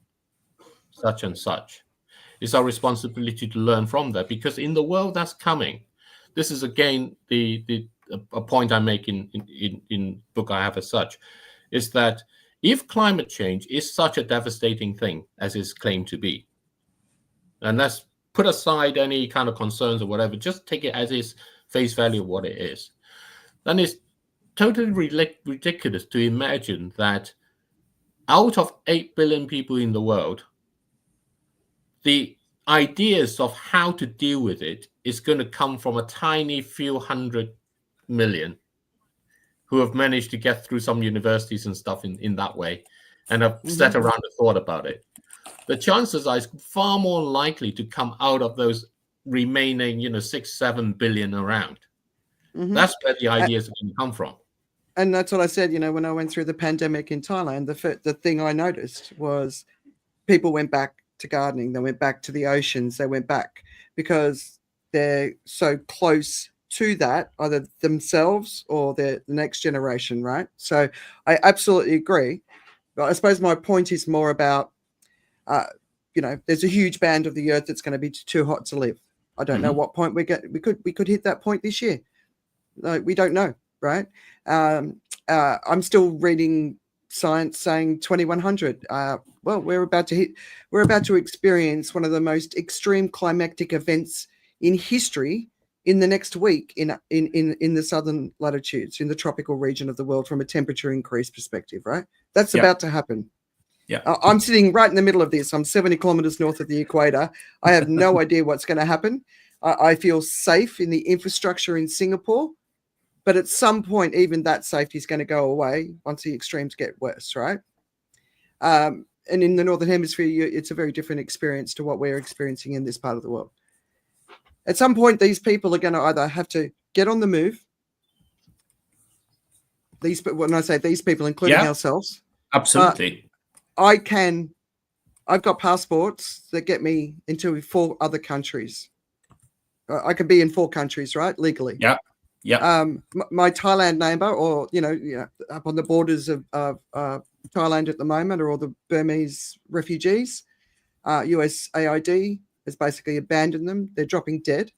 such and such. It's our responsibility to learn from that, because in the world that's coming, this is again a point I make in book I have as such, is that if climate change is such a devastating thing as it's claimed to be, and let's put aside any kind of concerns or whatever, just take it as its face value of what it is, then it's totally ridiculous to imagine that out of 8 billion people in the world, the ideas of how to deal with it is going to come from a tiny few hundred million who have managed to get through some universities and stuff in that way and have sat around and thought about it. The chances are far more likely to come out of those remaining, 6-7 billion around. That's where the ideas are going to come from. And that's what I said, when I went through the pandemic in Thailand, the thing I noticed was people went back to gardening. They went back to the oceans. They went back because they're so close to that, either themselves or the next generation, right? So I absolutely agree. But I suppose my point is more about, there's a huge band of the earth that's going to be too hot to live. I don't know what point we could hit that point this year. We don't know, right? I'm still reading science saying 2100. Well, we're about to experience one of the most extreme climatic events in history in the next week in the southern latitudes, in the tropical region of the world, from a temperature increase perspective, right? That's about to happen. Yeah. I'm sitting right in the middle of this. I'm 70 kilometers north of the equator. I have no idea what's going to happen. I feel safe in the infrastructure in Singapore, but at some point, even that safety is going to go away once the extremes get worse, right? And in the Northern Hemisphere, it's a very different experience to what we're experiencing in this part of the world. At some point, these people are going to either have to get on the move. When I say these people, including ourselves. Absolutely. I've got passports that get me into 4 other countries. I could be in 4 countries, right? Legally. Yeah. Yeah. My Thailand neighbor, or, up on the borders of Thailand at the moment, or all the Burmese refugees, USAID has basically abandoned them. They're dropping dead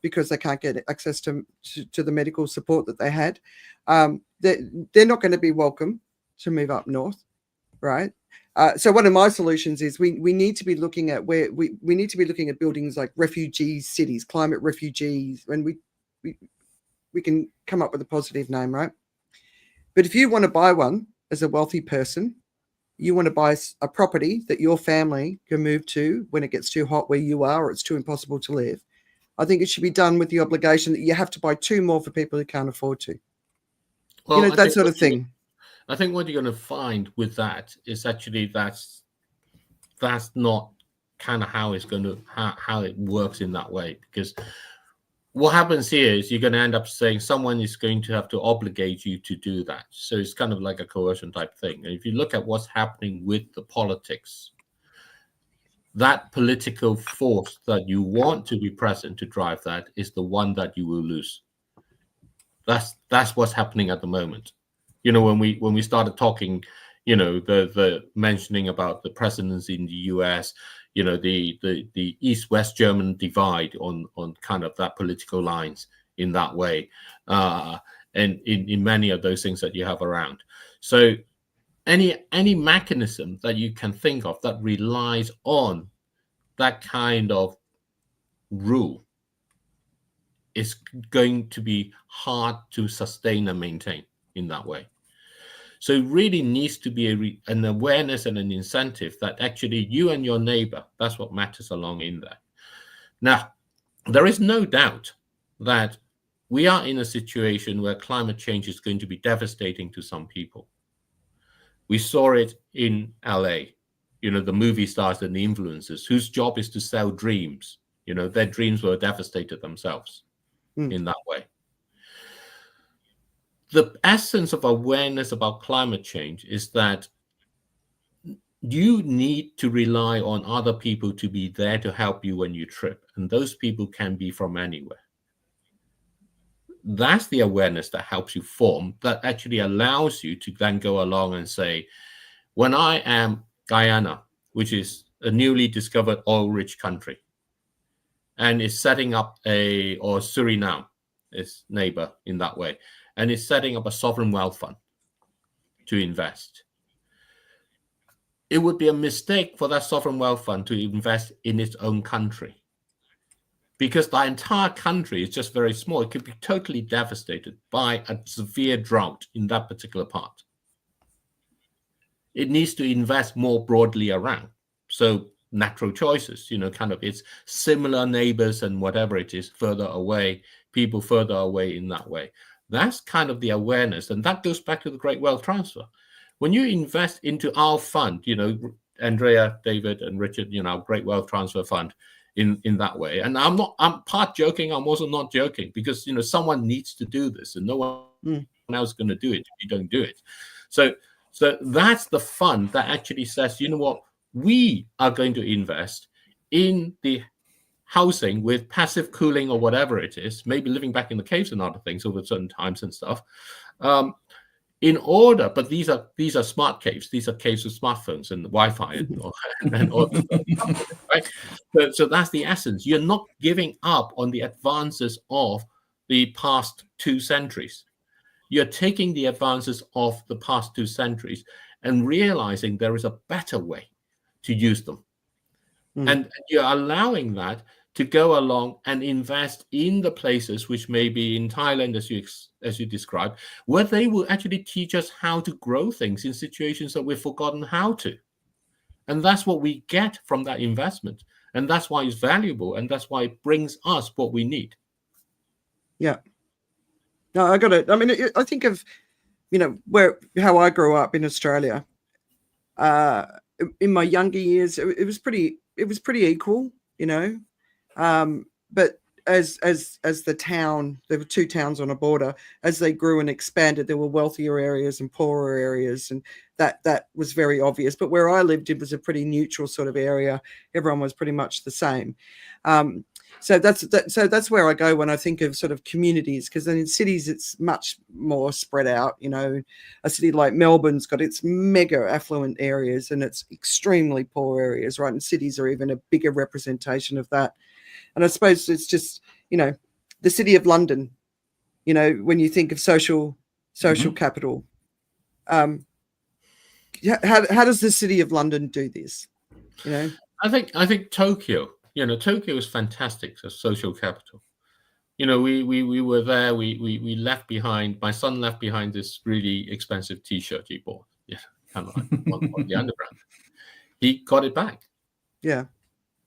because they can't get access to the medical support that they had. They're not going to be welcome to move up north, right? So one of my solutions is we need to be looking at we need to be looking at buildings like refugee cities, climate refugees, and we can come up with a positive name, right? But if you want to buy one as a wealthy person, you want to buy a property that your family can move to when it gets too hot where you are, or it's too impossible to live, I think it should be done with the obligation that you have to buy 2 more for people who can't afford to. Well, that sort of thing. I think what you're going to find with that is actually that's not kind of how it's going to how it works in that way, because what happens here is you're going to end up saying someone is going to have to obligate you to do that. So it's kind of like a coercion type thing. And if you look at what's happening with the politics, that political force that you want to be present to drive that is the one that you will lose. That's what's happening at the moment. When we started talking, the mentioning about the presidents in the US, the East-West German divide on kind of that political lines in that way, and in many of those things that you have around. So any mechanism that you can think of that relies on that kind of rule is going to be hard to sustain and maintain in that way. So it really needs to be an awareness and an incentive that actually you and your neighbor, that's what matters along in there. Now, there is no doubt that we are in a situation where climate change is going to be devastating to some people. We saw it in LA, the movie stars and the influencers whose job is to sell dreams. Their dreams were devastated themselves in that way. The essence of awareness about climate change is that you need to rely on other people to be there to help you when you trip. And those people can be from anywhere. That's the awareness that helps you form, that actually allows you to then go along and say, when I am Guyana, which is a newly discovered oil-rich country, and is setting up or Suriname, its neighbor in that way, and is setting up a sovereign wealth fund to invest. It would be a mistake for that sovereign wealth fund to invest in its own country, because the entire country is just very small. It could be totally devastated by a severe drought in that particular part. It needs to invest more broadly around. So natural choices, kind of its similar neighbors and whatever it is further away, people further away in that way. That's kind of the awareness. And that goes back to the Great Wealth Transfer. When you invest into our fund, Andrea, David, and Richard, our Great Wealth Transfer Fund in that way. And I'm part joking. I'm also not joking, because, someone needs to do this and no one else is going to do it if you don't do it. So that's the fund that actually says, what, we are going to invest in the housing with passive cooling or whatever it is, maybe living back in the caves and other things over certain times and stuff, in order. But these are smart caves. These are caves with smartphones and Wi-Fi and all right? So that's the essence. You're not giving up on the advances of the past 2 centuries. You're taking the advances of the past 2 centuries and realizing there is a better way to use them. And you're allowing that to go along and invest in the places which may be in Thailand, as you described, where they will actually teach us how to grow things in situations that we've forgotten how to. And that's what we get from that investment. And that's why it's valuable. And that's why it brings us what we need. Yeah. No, I got it. I mean, I think of, how I grew up in Australia. In my younger years, it was pretty equal, but as the town, there were two towns on a border, as they grew and expanded, there were wealthier areas and poorer areas, and that was very obvious. But where I lived, it was a pretty neutral sort of area. Everyone was pretty much the same. So that's where I go when I think of sort of communities, because then in cities it's much more spread out. A city like Melbourne's got its mega affluent areas and its extremely poor areas, right? And cities are even a bigger representation of that. And I suppose it's just, the City of London, when you think of social capital, how does the City of London do this? I think Tokyo. Tokyo is fantastic as social capital. We were there. We left behind. My son left behind this really expensive T-shirt he bought. Yeah, kind of like on the underground. He got it back. Yeah.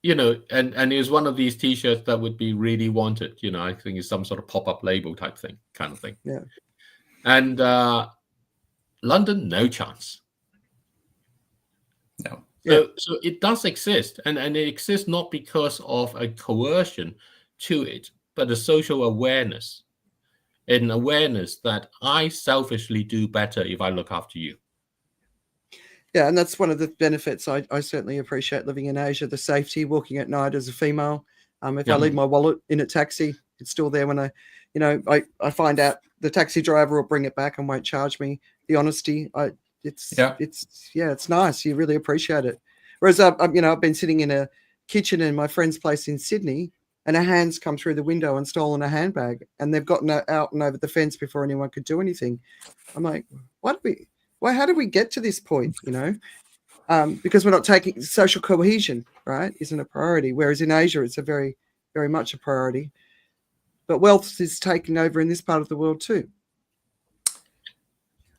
And it was one of these T-shirts that would be really wanted. I think it's some sort of pop-up label type thing, kind of thing. Yeah. And London, no chance. No. So it does exist, and it exists not because of a coercion to it, but a social awareness, an awareness that I selfishly do better if I look after you. Yeah, and that's one of the benefits I certainly appreciate living in Asia, the safety, walking at night as a female. If I leave my wallet in a taxi, it's still there when I find out the taxi driver will bring it back and won't charge me. The honesty, it's nice. You really appreciate it. Whereas I've been sitting in a kitchen in my friend's place in Sydney, and a hand's come through the window and stolen a handbag, and they've gotten out and over the fence before anyone could do anything. I'm like, how did we get to this point? Because we're not taking social cohesion, right? Isn't a priority. Whereas in Asia, it's a very, very much a priority. But wealth is taking over in this part of the world too.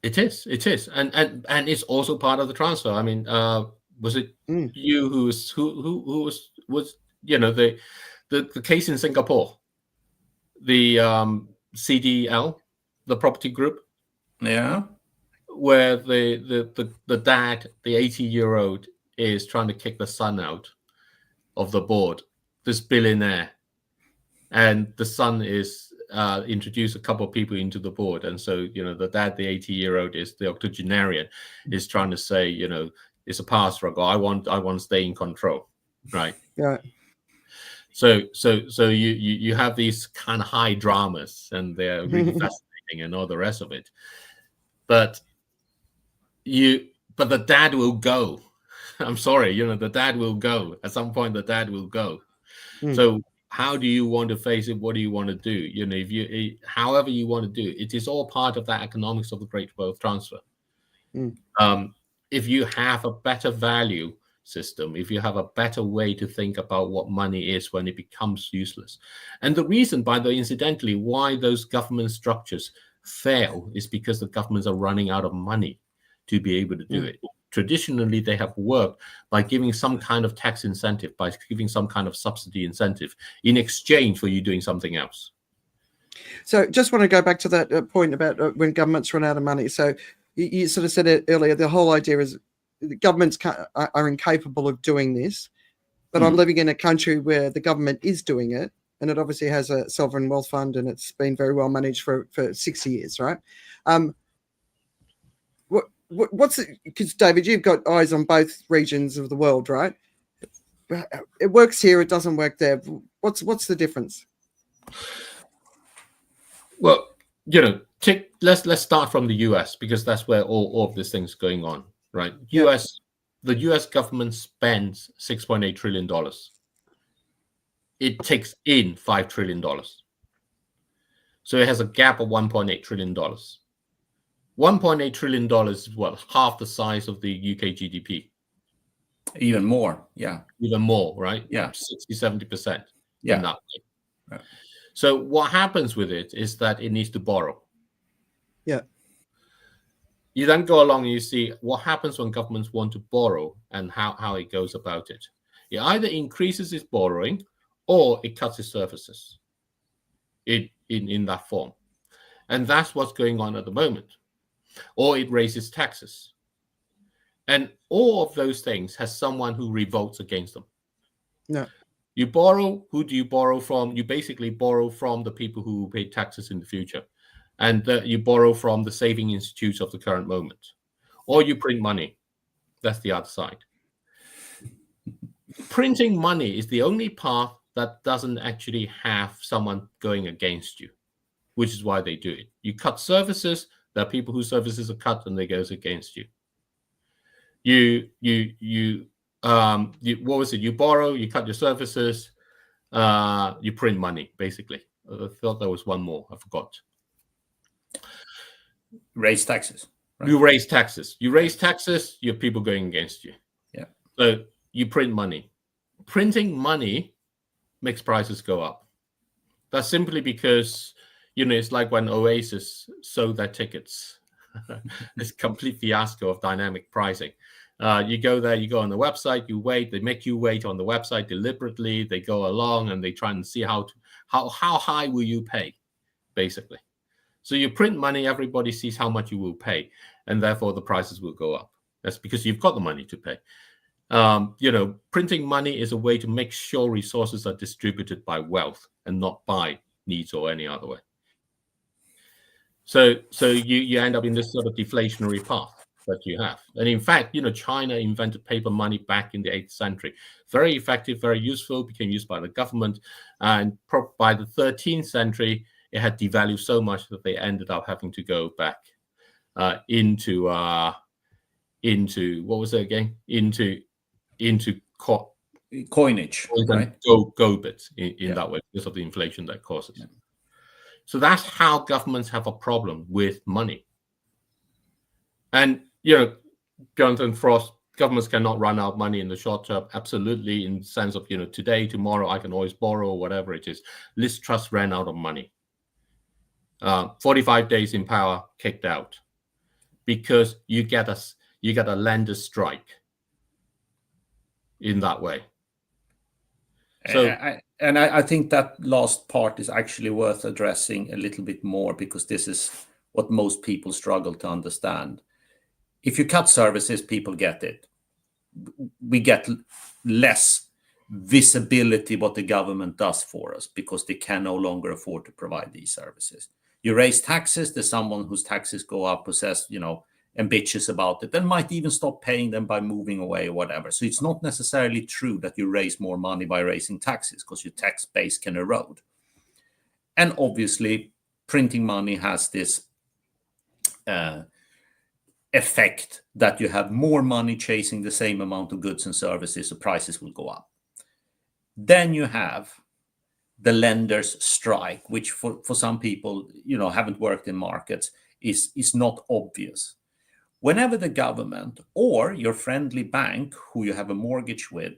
It is, and it's also part of the transfer. I mean, was it you who was the case in Singapore, the CDL, the property group, where the dad, the 80-year-old, is trying to kick the son out of the board, this billionaire, and the son is introduce a couple of people into the board, and so the dad, the 80-year-old, is the octogenarian, is trying to say, it's a power struggle. I want to stay in control, right? Yeah. So you have these kind of high dramas, and they're really fascinating, and all the rest of it. But the dad will go. I'm sorry, the dad will go at some point. The dad will go. So how do you want to face it? What do you want to do? However you want to do it is all part of that economics of the great wealth transfer. If you have a better value system, if you have a better way to think about what money is when it becomes useless, and the reason, incidentally, why those government structures fail is because the governments are running out of money to be able to do it. Traditionally, they have worked by giving some kind of tax incentive, by giving some kind of subsidy incentive in exchange for you doing something else. So just want to go back to that point about when governments run out of money. So you sort of said it earlier, the whole idea is the governments are incapable of doing this, but I'm living in a country where the government is doing it, and it obviously has a sovereign wealth fund, and it's been very well managed for 6 years, right? What's it? Because David, you've got eyes on both regions of the world, right? It works here, it doesn't work there. What's the difference? Well, let's start from the US, because that's where all of this thing's going on, right? The US government spends $6.8 trillion. It takes in $5 trillion. So it has a gap of $1.8 trillion. $1.8 trillion is half the size of the UK GDP. Even more, yeah. Even more, right? Yeah. 60-70%. in that way. Yeah. So what happens with it is that it needs to borrow. Yeah. You then go along and you see what happens when governments want to borrow and how it goes about it. It either increases its borrowing or it cuts its services in that form. And that's what's going on at the moment. Or it raises taxes. And all of those things has someone who revolts against them. Yeah. You borrow, who do you borrow from? You basically borrow from the people who pay taxes in the future. And you borrow from the saving institutes of the current moment. Or you print money. That's the other side. Printing money is the only path that doesn't actually have someone going against you, which is why they do it. You cut services, there are people whose services are cut and they go against you. What was it? You borrow, you cut your services, you print money, basically. I thought there was one more, I forgot. Raise taxes. Right? You raise taxes. You raise taxes, you have people going against you. Yeah. So you print money. Printing money makes prices go up. That's simply because, it's like when Oasis sold their tickets. This complete fiasco of dynamic pricing. You go there, you go on the website, you wait. They make you wait on the website deliberately. They go along and they try and see how high will you pay, basically. So you print money, everybody sees how much you will pay, and therefore the prices will go up. That's because you've got the money to pay. Printing money is a way to make sure resources are distributed by wealth and not by needs or any other way. So you end up in this sort of deflationary path that you have. And in fact, China invented paper money back in the 8th century. Very effective, very useful, became used by the government. And by the 13th century, it had devalued so much that they ended up having to go back into what was it again? Into coinage, right? Go bits in that way because of the inflation that causes. Yeah. So that's how governments have a problem with money. And, Jonathan Frost, governments cannot run out of money in the short term. Absolutely. In the sense of, today, tomorrow, I can always borrow or whatever it is. Liz Truss ran out of money. 45 days in power, kicked out. Because you get a lender strike in that way. So I think that last part is actually worth addressing a little bit more, because this is what most people struggle to understand. If you cut services, people get it. We get less visibility what the government does for us because they can no longer afford to provide these services. You raise taxes, there's someone whose taxes go up who says, ambitious about it, and might even stop paying them by moving away or whatever. So it's not necessarily true that you raise more money by raising taxes, because your tax base can erode. And obviously, printing money has this effect that you have more money chasing the same amount of goods and services, so prices will go up. Then you have the lenders' strike, which for some people, haven't worked in markets, is not obvious. Whenever the government or your friendly bank, who you have a mortgage with,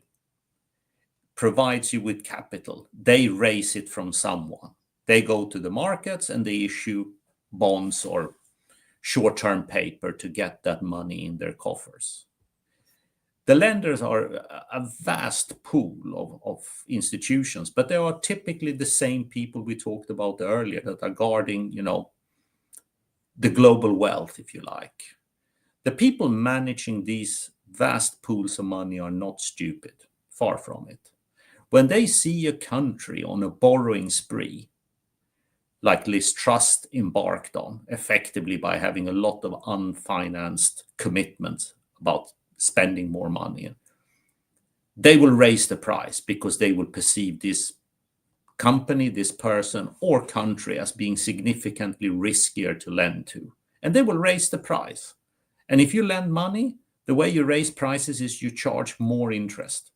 provides you with capital, they raise it from someone. They go to the markets and they issue bonds or short-term paper to get that money in their coffers. The lenders are a vast pool of institutions, but they are typically the same people we talked about earlier that are guarding, the global wealth, if you like. The people managing these vast pools of money are not stupid, far from it. When they see a country on a borrowing spree, like Liz Truss embarked on, effectively by having a lot of unfinanced commitments about spending more money, they will raise the price because they will perceive this company, this person, or country as being significantly riskier to lend to. And they will raise the price. And if you lend money, the way you raise prices is you charge more interest.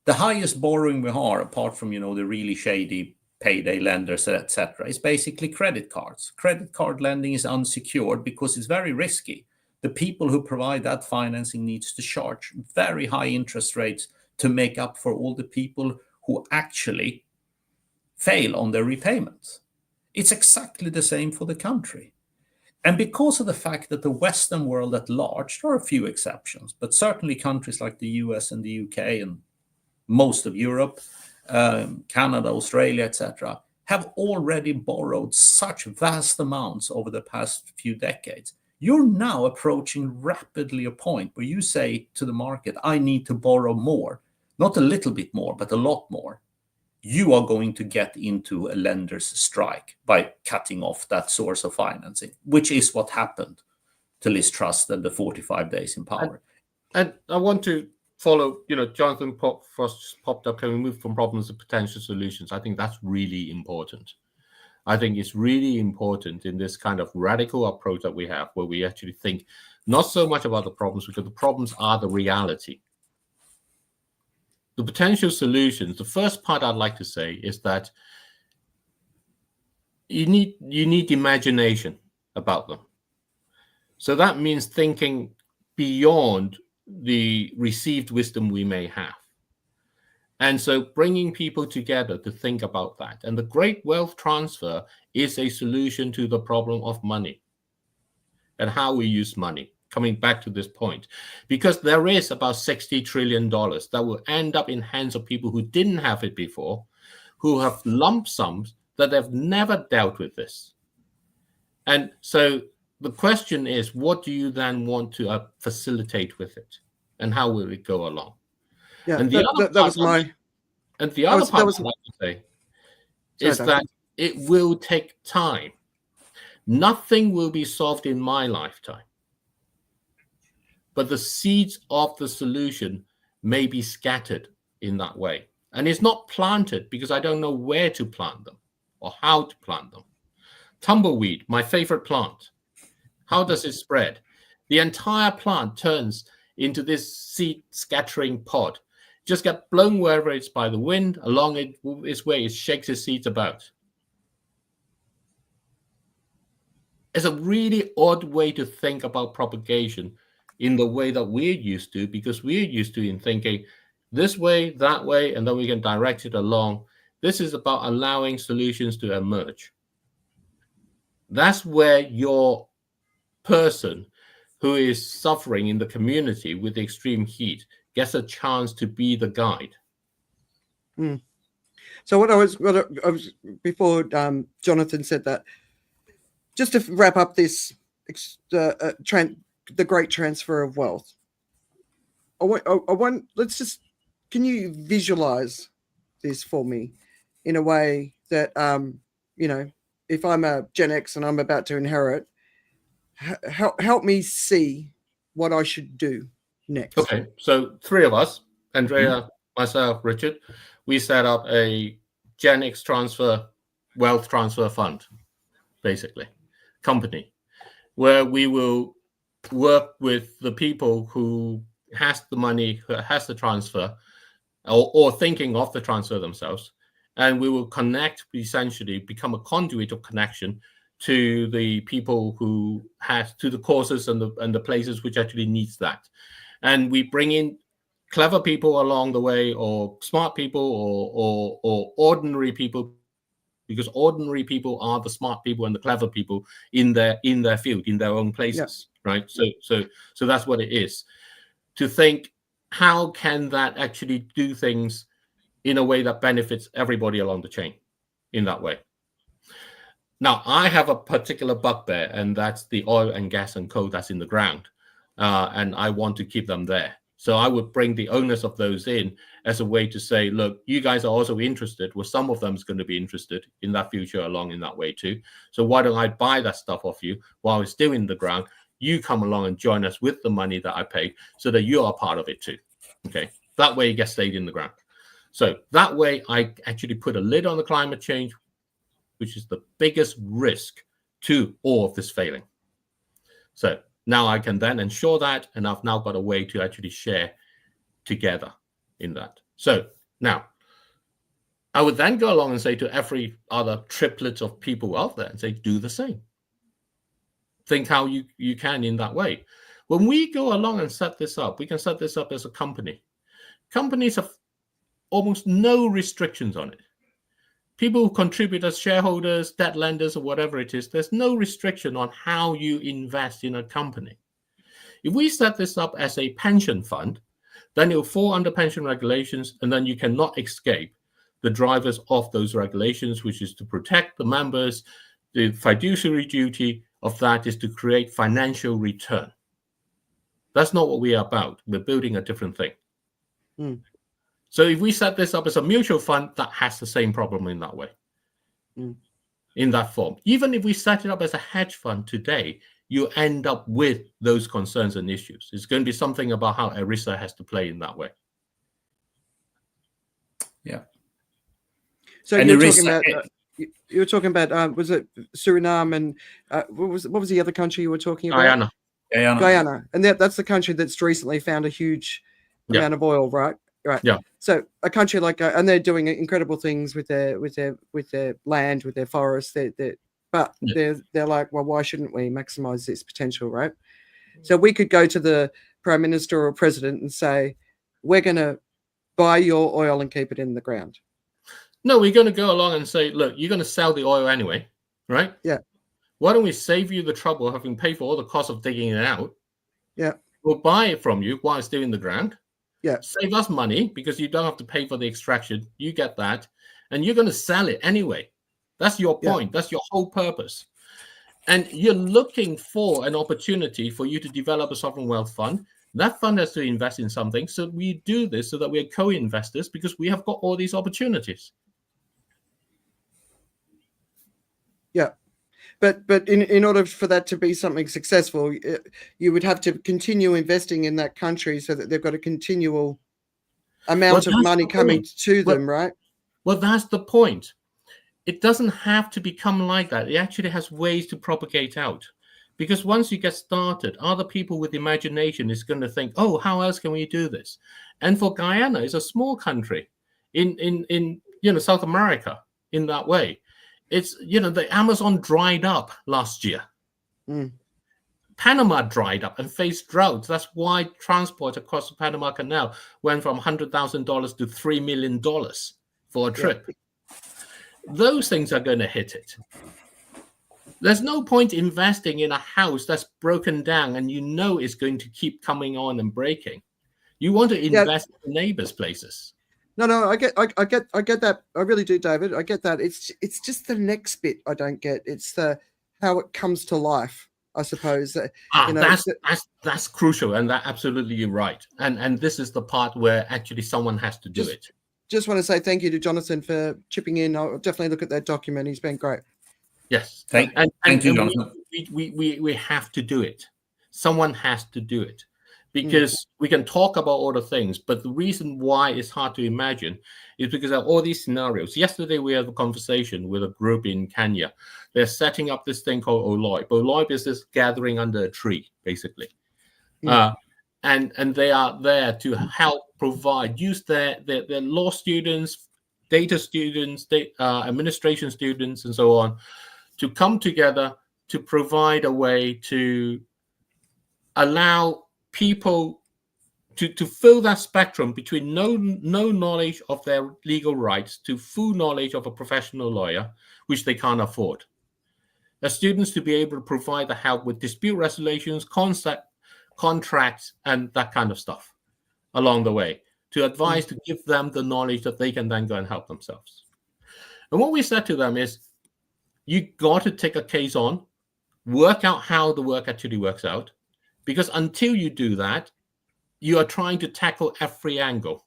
The highest borrowing we are, apart from, the really shady payday lenders, etc., is basically credit cards. Credit card lending is unsecured because it's very risky. The people who provide that financing needs to charge very high interest rates to make up for all the people who actually fail on their repayments. It's exactly the same for the country. And because of the fact that the Western world at large, there are a few exceptions, but certainly countries like the US and the UK and most of Europe, Canada, Australia, etc., have already borrowed such vast amounts over the past few decades. You're now approaching rapidly a point where you say to the market, I need to borrow more, not a little bit more, but a lot more. You are going to get into a lender's strike by cutting off that source of financing, which is what happened to Liz Truss and the 45 days in power. And I want to follow, Jonathan Frost popped up, can we move from problems to potential solutions? I think that's really important. I think it's really important in this kind of radical approach that we have, where we actually think not so much about the problems, because the problems are the reality. The potential solutions, the first part I'd like to say is that you need imagination about them. So that means thinking beyond the received wisdom we may have. And so bringing people together to think about that. And the great wealth transfer is a solution to the problem of money and how we use money, coming back to this point. Because there is about $60 trillion that will end up in hands of people who didn't have it before, who have lump sums that have never dealt with this. And so the question is, what do you then want to facilitate with it? And how will it go along? Yeah, and the other part I'd like to say is that it will take time. Nothing will be solved in my lifetime. But the seeds of the solution may be scattered in that way. And it's not planted because I don't know where to plant them or how to plant them. Tumbleweed, my favorite plant. How does it spread? The entire plant turns into this seed scattering pod. Just get blown wherever it's by the wind, along its way, it shakes its seeds about. It's a really odd way to think about propagation in the way that we're used to, because we're used to in thinking this way, that way, and then we can direct it along. This is about allowing solutions to emerge. That's where your person who is suffering in the community with the extreme heat gets a chance to be the guide. So what I was before Jonathan said that, just to wrap up this the great transfer of wealth. I want can you visualize this for me in a way that if I'm a Gen X and I'm about to inherit, help me see what I should do next. Okay, so three of us, Andrea, myself, Richard, we set up a Gen X wealth transfer fund, basically, company, where we will work with the people who has the money, who has the transfer, or thinking of the transfer themselves, and we will connect, essentially become a conduit of connection to the people who has, to the causes and the places which actually needs that. And we bring in clever people along the way, or smart people, or ordinary people, because ordinary people are the smart people and the clever people in their field, in their own places, right? So that's what it is. To think, how can that actually do things in a way that benefits everybody along the chain in that way? Now, I have a particular bugbear, and that's the oil and gas and coal that's in the ground. And I want to keep them there. So I would bring the owners of those in as a way to say, look, you guys are also interested. Well, some of them is going to be interested in that future along in that way too. So why don't I buy that stuff off you while it's still in the ground? You come along and join us with the money that I paid so that you are part of it too. Okay. That way it gets stayed in the ground. So that way I actually put a lid on the climate change, which is the biggest risk to all of this failing. So now I can then ensure that, and I've now got a way to actually share together in that. So now I would then go along and say to every other triplet of people out there and say, do the same. Think how you can in that way. When we go along and set this up, we can set this up as a company. Companies have almost no restrictions on it. People who contribute as shareholders, debt lenders, or whatever it is, there's no restriction on how you invest in a company. If we set this up as a pension fund, then it'll fall under pension regulations, and then you cannot escape the drivers of those regulations, which is to protect the members. The fiduciary duty of that is to create financial return. That's not what we are about. We're building a different thing. So if we set this up as a mutual fund, that has the same problem in that way, in that form. Even if we set it up as a hedge fund today, you end up with those concerns and issues. It's going to be something about how ERISA has to play in that way. Yeah. So And you were talking about was it Suriname and what was the other country you were talking about? Guyana. And that's the country that's recently found a huge amount of oil, right? Right. Yeah. So a country like and they're doing incredible things with their land, with their forests. They're like, well, why shouldn't we maximize this potential, right? So we could go to the prime minister or president and say, we're going to buy your oil and keep it in the ground. No, we're going to go along and say, look, you're going to sell the oil anyway, right? Yeah. Why don't we save you the trouble of having paid for all the cost of digging it out? Yeah. We'll buy it from you while it's still in the ground. Yeah. Save us money because you don't have to pay for the extraction. You get that. And you're going to sell it anyway. That's your point. That's your whole purpose. And you're looking for an opportunity for you to develop a sovereign wealth fund. That fund has to invest in something. So we do this so that we're co-investors because we have got all these opportunities. Yeah. But in order for that to be something successful, you would have to continue investing in that country so that they've got a continual amount of money coming to them, right? Well, that's the point. It doesn't have to become like that. It actually has ways to propagate out. Because once you get started, other people with imagination is going to think, oh, how else can we do this? And for Guyana, it's a small country in South America in that way. It's, the Amazon dried up last year. Panama dried up and faced drought. That's why transport across the Panama Canal went from $100,000 to $3 million for a trip. Yeah. Those things are going to hit it. There's no point investing in a house that's broken down and it's going to keep coming on and breaking. You want to invest in neighbors' places. No, I get that. I really do, David. I get that. It's just the next bit I don't get. It's how it comes to life, I suppose. That's crucial, and that absolutely you're right. And this is the part where actually someone has to do it. Just want to say thank you to Jonathan for chipping in. I'll definitely look at that document. He's been great. Yes, thank you, Jonathan. We have to do it. Someone has to do it. Because we can talk about all the things, but the reason why it's hard to imagine is because of all these scenarios. Yesterday, we had a conversation with a group in Kenya. They're setting up this thing called OLOIB. OLOIB is this gathering under a tree, basically. And they are there to help use their law students, data students, administration students, and so on, to come together to provide a way to allow people to fill that spectrum between no knowledge of their legal rights to full knowledge of a professional lawyer, which they can't afford. The students to be able to provide the help with dispute resolutions, contracts, and that kind of stuff along the way, to advise, to give them the knowledge that they can then go and help themselves. And what we said to them is, you got to take a case on, work out how the work actually works out, because until you do that, you are trying to tackle every angle.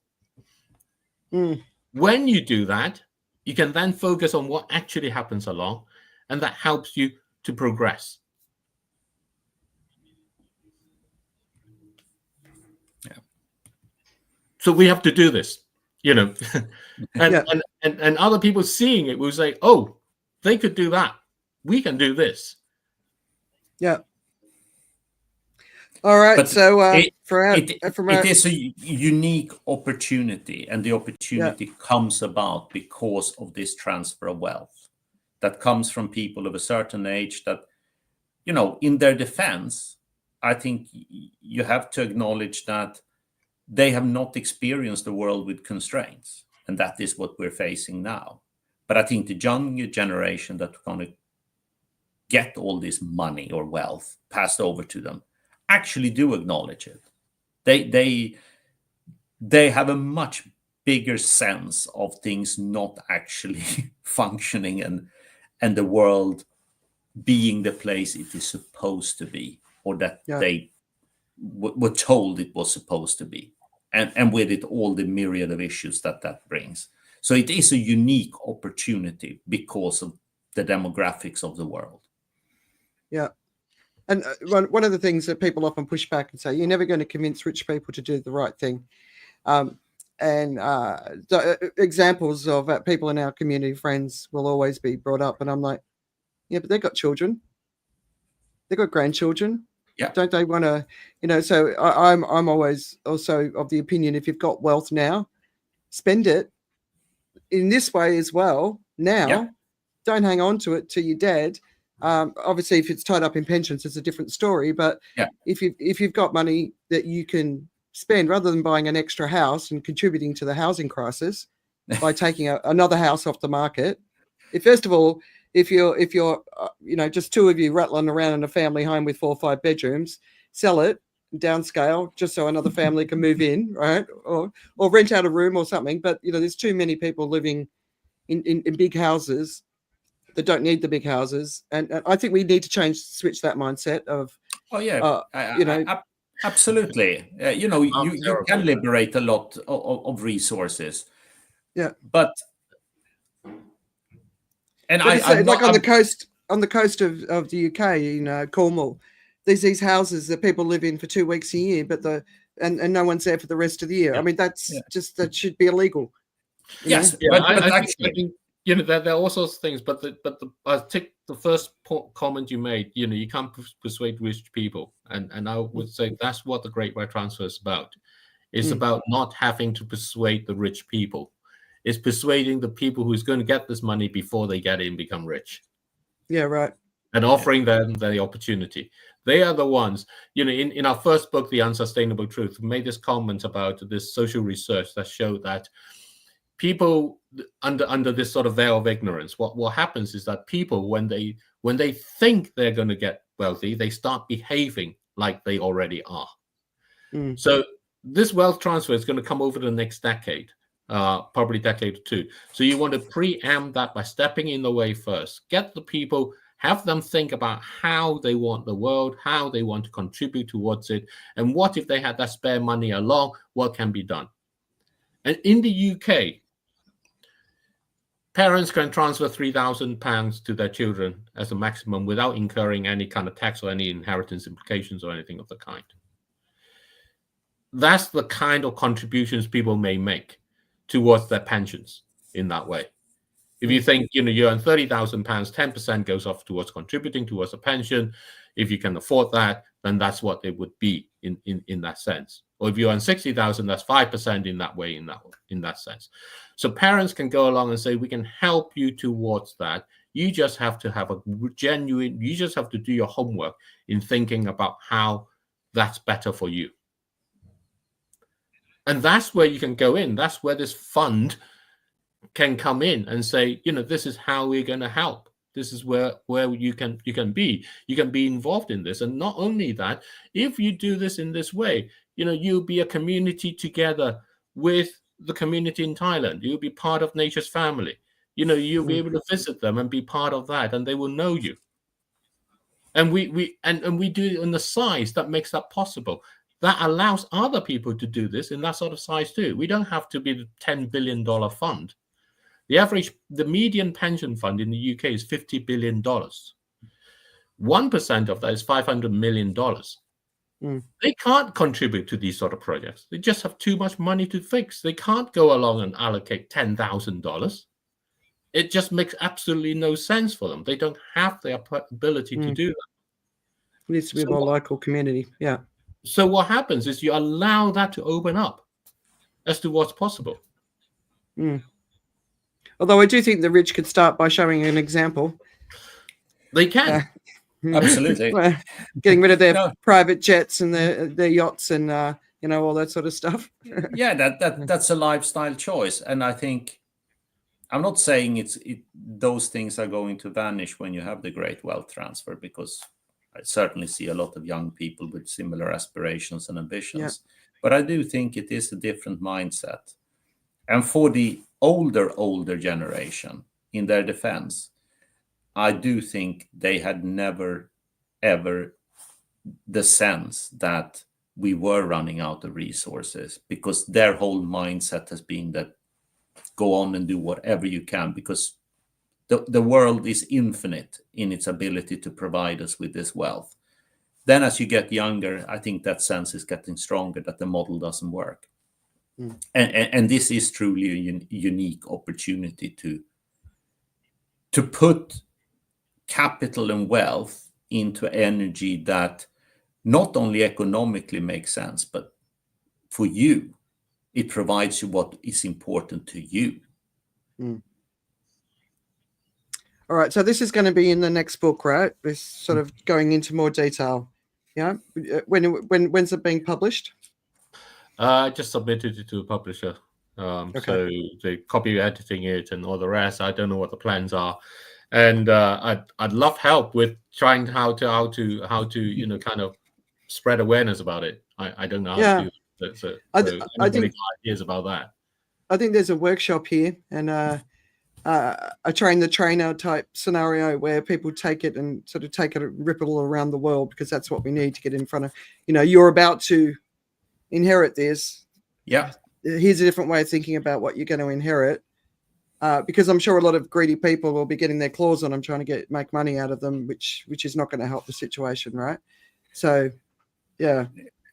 When you do that, you can then focus on what actually happens along, and that helps you to progress. Yeah. So we have to do this, and other people seeing it will say, oh, they could do that. We can do this. All right. But so it is a unique opportunity, and the opportunity comes about because of this transfer of wealth that comes from people of a certain age that, in their defense, I think you have to acknowledge that they have not experienced the world with constraints. And that is what we're facing now. But I think the younger generation that are going to get all this money or wealth passed over to them actually do acknowledge it. They have a much bigger sense of things not actually functioning and the world being the place it is supposed to be, or that they were told it was supposed to be. And with it, all the myriad of issues that brings. So it is a unique opportunity because of the demographics of the world. Yeah. And one of the things that people often push back and say, you're never going to convince rich people to do the right thing. The examples of people in our community, friends, will always be brought up. And I'm like, yeah, but they've got children. They've got grandchildren. Yeah. Don't they want to, so I'm always also of the opinion, if you've got wealth now, spend it in this way as well now. Yeah. Don't hang on to it till you're dead. Obviously, if it's tied up in pensions, it's a different story. But if you've got money that you can spend, rather than buying an extra house and contributing to the housing crisis by taking another house off the market, if you're just two of you rattling around in a family home with 4 or 5 bedrooms, sell it, downscale, just so another family can move in, right? Or rent out a room or something. But there's too many people living in big houses that don't need the big houses, and I think we need to switch that mindset of. Oh yeah, absolutely. You can liberate a lot of resources. Yeah, but like on the coast of the UK, Cornwall, there's these houses that people live in for 2 weeks a year, but and no one's there for the rest of the year. I mean, that should be illegal. Yes, but I think there are all sorts of things, but I take the first comment you made. You can't persuade rich people, and I would say that's what the Great Wire Transfer is about. It's about not having to persuade the rich people. It's persuading the people who's going to get this money before they get it and become rich. Yeah, right. And offering them the opportunity. They are the ones. In our first book, The Unsustainable Truth, we made this comment about this social research that showed that people under this sort of veil of ignorance, what happens is that people, when they think they're going to get wealthy, they start behaving like they already are. So this wealth transfer is going to come over the next decade, probably decade or two. So you want to preempt that by stepping in the way first. Get the people, have them think about how they want the world, how they want to contribute towards it, and what if they had that spare money along, what can be done. And in the UK, parents can transfer £3,000 to their children as a maximum without incurring any kind of tax or any inheritance implications or anything of the kind. That's the kind of contributions people may make towards their pensions in that way. If you think, you earn £30,000, 10% goes off towards contributing towards a pension. If you can afford that, then that's what it would be in that sense. Or if you earn 60,000, that's 5% in that way, in that sense. So parents can go along and say, we can help you towards that. You just have to have you just have to do your homework in thinking about how that's better for you. And that's where you can go in. That's where this fund can come in and say, this is how we're going to help. This is where you can be. You can be involved in this. And not only that, if you do this in this way, you'll be a community together with the community in Thailand. You'll be part of nature's family. You'll be able to visit them and be part of that, and they will know you. And we do it in the size that makes that possible. That allows other people to do this in that sort of size too. We don't have to be the $10 billion fund. The median pension fund in the UK is $50 billion. 1% of that is $500 million. They can't contribute to these sort of projects. They just have too much money to fix. They can't go along and allocate $10,000. It just makes absolutely no sense for them. They don't have the ability to do that. It needs to be a more local community. Yeah. So what happens is you allow that to open up as to what's possible. Although I do think the rich could start by showing an example. They can. Absolutely. Getting rid of their private jets and their yachts and all that sort of stuff. Yeah, that's a lifestyle choice. And I think, I'm not saying those things are going to vanish when you have the great wealth transfer, because I certainly see a lot of young people with similar aspirations and ambitions. But I do think it is a different mindset. And for the older generation, in their defense, I do think they had never, ever the sense that we were running out of resources, because their whole mindset has been that go on and do whatever you can, because the world is infinite in its ability to provide us with this wealth. Then as you get younger, I think that sense is getting stronger, that the model doesn't work. And this is truly a unique opportunity to put capital and wealth into energy that not only economically makes sense, but for you, it provides you what is important to you. All right, so this is going to be in the next book, right? This sort of going into more detail. Yeah. When's it being published? I just submitted it to a publisher. So the copy editing it and all the rest, I don't know what the plans are. And I'd love help with trying how to kind of spread awareness about it. I don't know how to do it. So I think ideas about that. I think there's a workshop here, and a train the trainer type scenario where people take it and sort of take it and rip it all around the world, because that's what we need to get in front of. You're about to inherit this. Yeah. Here's a different way of thinking about what you're going to inherit. Because I'm sure a lot of greedy people will be getting their claws on them, trying to make money out of them, which is not going to help the situation, right? So, yeah.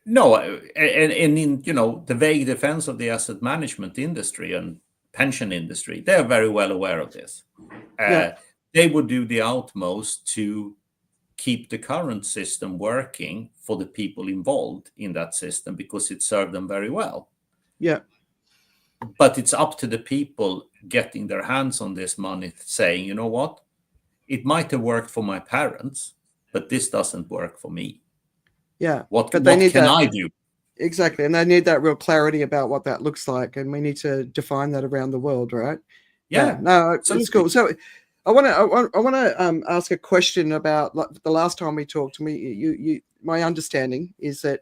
No, and in the vague defense of the asset management industry and pension industry, they are very well aware of this. They would do the utmost to keep the current system working for the people involved in that system, because it served them very well. Yeah. But it's up to the people getting their hands on this money, saying, you know what, it might have worked for my parents, but this doesn't work for me. Yeah. What can I do? Exactly. And they need that real clarity about what that looks like. And we need to define that around the world, right? Yeah. No, it's cool. So I want to ask a question about, like, the last time we talked. My understanding is that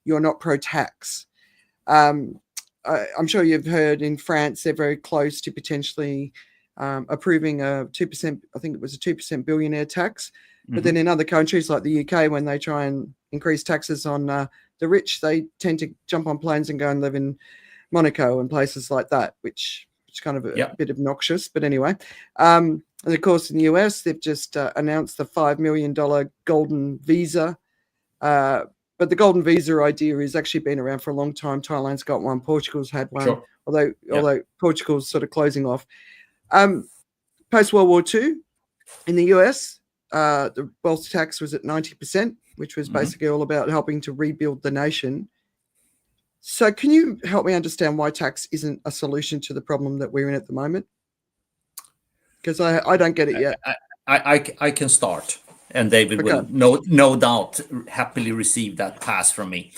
you're not pro-tax. I'm sure you've heard in France they're very close to potentially approving a 2%. I think it was a 2% billionaire tax. But then in other countries like the UK, when they try and increase taxes on the rich, they tend to jump on planes and go and live in Monaco and places like that, which is kind of a bit obnoxious. But anyway, and of course in the US, they've just announced the $5 million golden visa. But the golden visa idea has actually been around for a long time. Thailand's got one. Portugal's had one, although Portugal's sort of closing off. Post-World War II in the US, the wealth tax was at 90%, which was basically all about helping to rebuild the nation. So can you help me understand why tax isn't a solution to the problem that we're in at the moment? Because I don't get it yet. I can start, and David will no doubt happily receive that pass from me.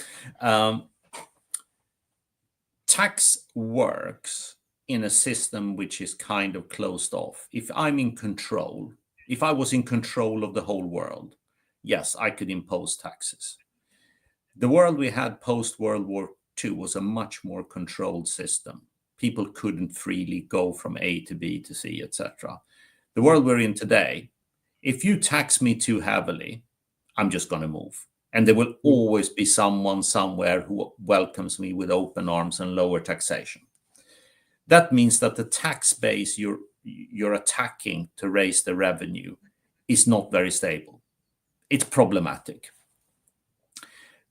Tax works in a system which is kind of closed off. If I'm in control, if I was in control of the whole world, yes, I could impose taxes. The world we had post-World War II was a much more controlled system. People couldn't freely go from A to B to C, etc. The world we're in today, if you tax me too heavily, I'm just going to move. And there will always be someone somewhere who welcomes me with open arms and lower taxation. That means that the tax base you're attacking to raise the revenue is not very stable. It's problematic.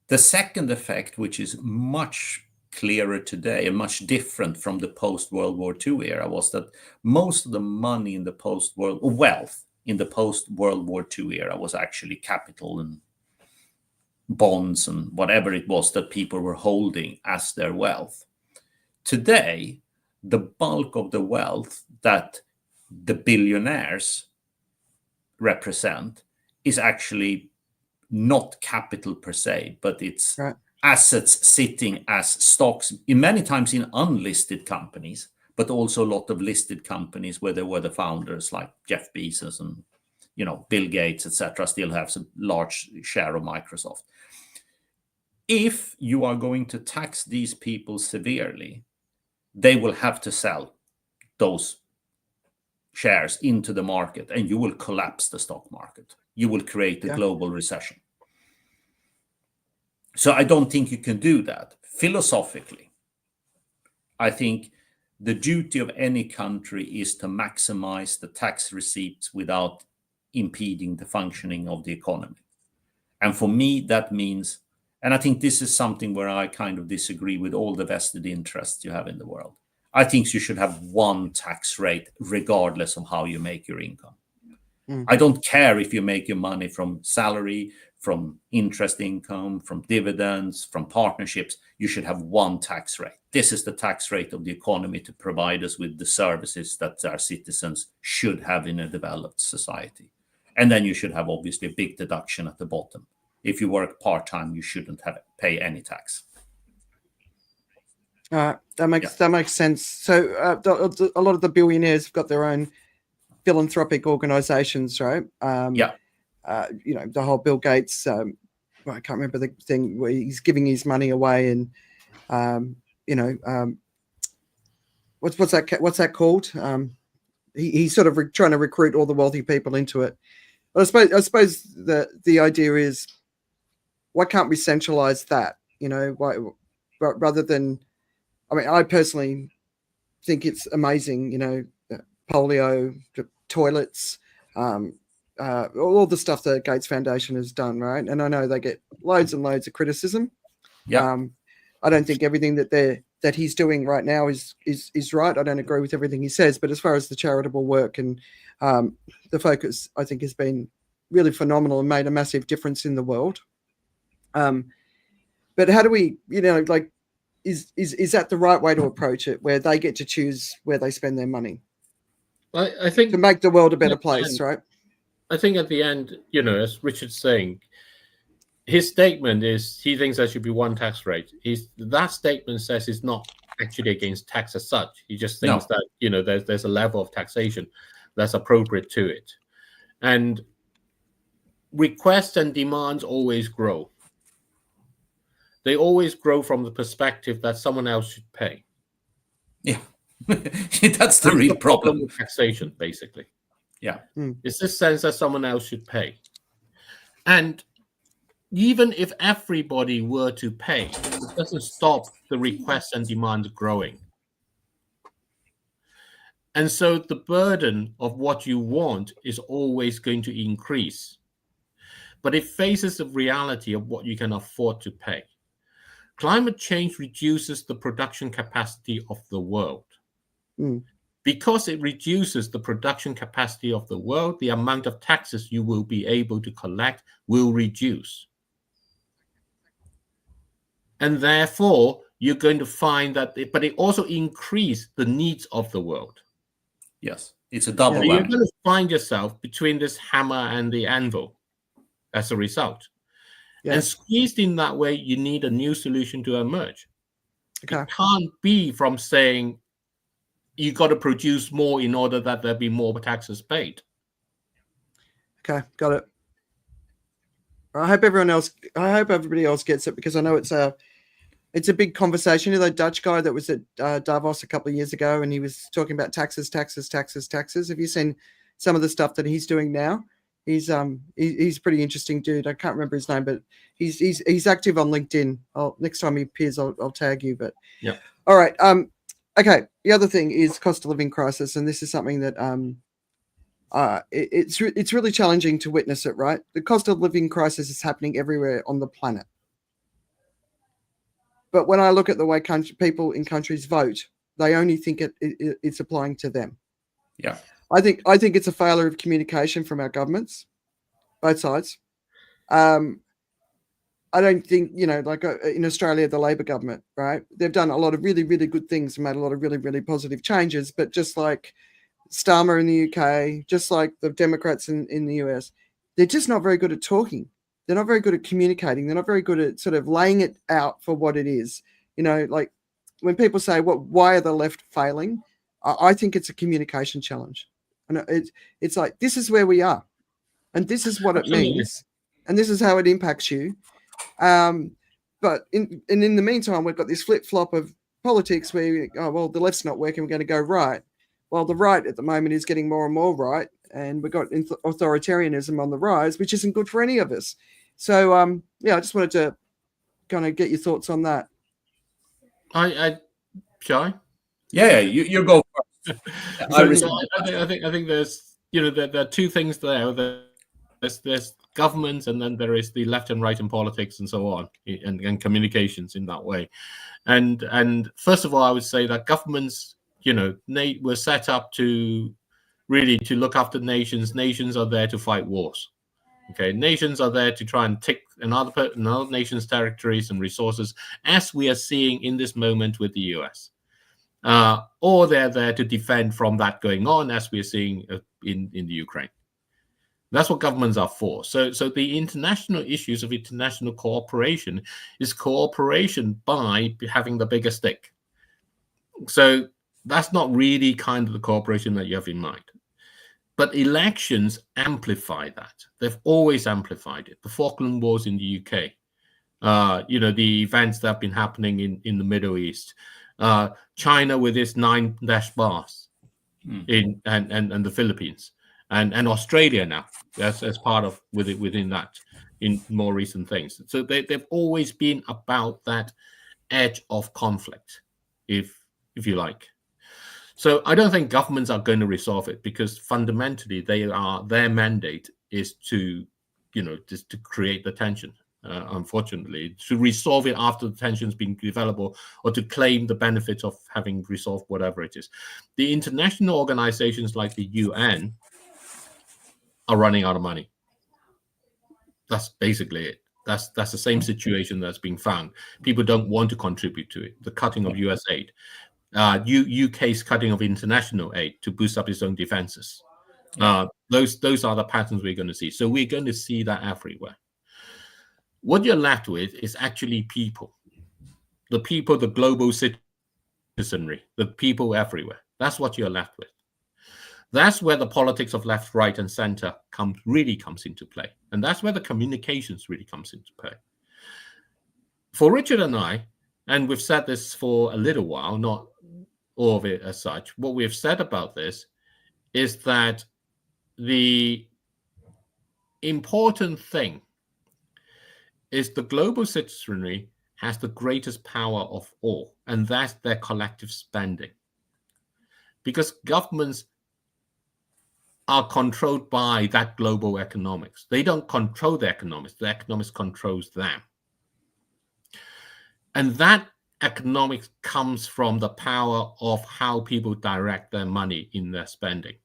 The second effect, which is much clearer today and much different from the post-World War II era, was that most of the money in the wealth in the post-World War II era was actually capital and bonds and whatever it was that people were holding as their wealth. Today, the bulk of the wealth that the billionaires represent is actually not capital per se, but it's assets sitting as stocks, in many times in unlisted companies, but also a lot of listed companies where there were the founders like Jeff Bezos and Bill Gates, etc., still have a large share of Microsoft. If you are going to tax these people severely, they will have to sell those shares into the market, and you will collapse the stock market. You will create a global recession. So I don't think you can do that. Philosophically, I think the duty of any country is to maximize the tax receipts without impeding the functioning of the economy. And for me, that means, and I think this is something where I kind of disagree with all the vested interests you have in the world. I think you should have one tax rate regardless of how you make your income. I don't care if you make your money from salary, from interest income, from dividends, from partnerships. You should have one tax rate. This is the tax rate of the economy to provide us with the services that our citizens should have in a developed society. And then you should have obviously a big deduction at the bottom. If you work part-time, you shouldn't pay any tax. That makes sense. So a lot of the billionaires have got their own philanthropic organizations, right? The whole Bill Gates, I can't remember the thing where he's giving his money away, and what's that called? He's sort of trying to recruit all the wealthy people into it. But I suppose the idea is, why can't we centralize that? Why, rather than, I mean, I personally think it's amazing. Polio, toilets, all the stuff the Gates Foundation has done, right? And I know they get loads and loads of criticism. I don't think everything that he's doing right now is right. I don't agree with everything he says, but as far as the charitable work and the focus, I think has been really phenomenal and made a massive difference in the world. But how do we, is that the right way to approach it, where they get to choose where they spend their money? I think to make the world a better place, right? I think at the end, as Richard's saying, his statement is he thinks there should be one tax rate. That statement says he's not actually against tax as such. He just thinks that there's a level of taxation that's appropriate to it, and requests and demands always grow. They always grow from the perspective that someone else should pay. Yeah. That's the real problem with taxation, basically. Yeah. It's this sense that someone else should pay. And even if everybody were to pay, it doesn't stop the requests and demands growing. And so the burden of what you want is always going to increase. But it faces the reality of what you can afford to pay. Climate change reduces the production capacity of the world. Because it reduces the production capacity of the world, the amount of taxes you will be able to collect will reduce. And therefore, you're going to find that, but it also increases the needs of the world. Yes, it's a double whammy. You're going to find yourself between this hammer and the anvil as a result. Yeah. And squeezed in that way, you need a new solution to emerge. Okay. It can't be from saying, you got to produce more in order that there be more taxes paid. Okay, got it. I hope everybody else gets it, because I know it's a big conversation. The Dutch guy that was at Davos a couple of years ago, and he was talking about taxes. Have you seen some of the stuff that he's doing now? He's a pretty interesting dude. I can't remember his name, but he's active on LinkedIn. Next time he appears, I'll tag you. But yeah. All right. Okay. The other thing is cost of living crisis, and this is something that it's really challenging to witness it. Right, the cost of living crisis is happening everywhere on the planet. But when I look at the way people in countries vote, they only think it's applying to them. Yeah, I think it's a failure of communication from our governments, both sides. I don't think, like in Australia, the Labor government, right? They've done a lot of really, really good things and made a lot of really, really positive changes. But just like Starmer in the UK, just like the Democrats in the US, they're just not very good at talking. they're not very good at communicating. They're not very good at sort of laying it out for what it is. You know, like when people say, why are the left failing? I think it's a communication challenge. And it's like, this is where we are. And this is what Absolutely. it means. And this is how it impacts you. But in the meantime, we've got this flip-flop of politics where, the left's not working, we're going to go right. Well, the right at the moment is getting more and more right. And we've got authoritarianism on the rise, which isn't good for any of us. So, I just wanted to kind of get your thoughts on that. Shall I? Yeah, you go first. I think there's, there are two things there. There's governments, and then there is the left and right in politics and so on, and communications in that way. And first of all, I would say that governments, were set up to look after nations. Nations are there to fight wars. Okay, nations are there to try and take another nation's territories and resources, as we are seeing in this moment with the US. Or they're there to defend from that going on, as we're seeing in the Ukraine. That's what governments are for. So the international issues of international cooperation is cooperation by having the bigger stick. So that's not really kind of the cooperation that you have in mind. But elections amplify that. They've always amplified it. The Falkland Wars in the UK, the events that have been happening in the Middle East, China with its 9 dash bars and the Philippines, and Australia now as part of within that in more recent things. So they've always been about that edge of conflict, if you like. So I don't think governments are going to resolve it, because fundamentally their mandate is to, just to create the tension. Unfortunately, to resolve it after the tension's been developed, or to claim the benefits of having resolved whatever it is. The international organizations like the UN are running out of money. That's basically it. That's the same situation that's being found. People don't want to contribute to it. The cutting of US aid. UK's cutting of international aid to boost up its own defenses. Those are the patterns we're going to see. So we're going to see that everywhere. What you're left with is actually people. The people, the global citizenry, the people everywhere. That's what you're left with. That's where the politics of left, right, and center really comes into play. And that's where the communications really comes into play. For Richard and I, and we've said this for a little while, not all of it as such, what we've said about this is that the important thing is the global citizenry has the greatest power of all, and that's their collective spending. Because governments are controlled by that global economics. They don't control the economics controls them. And that economics comes from the power of how people direct their money in their spending,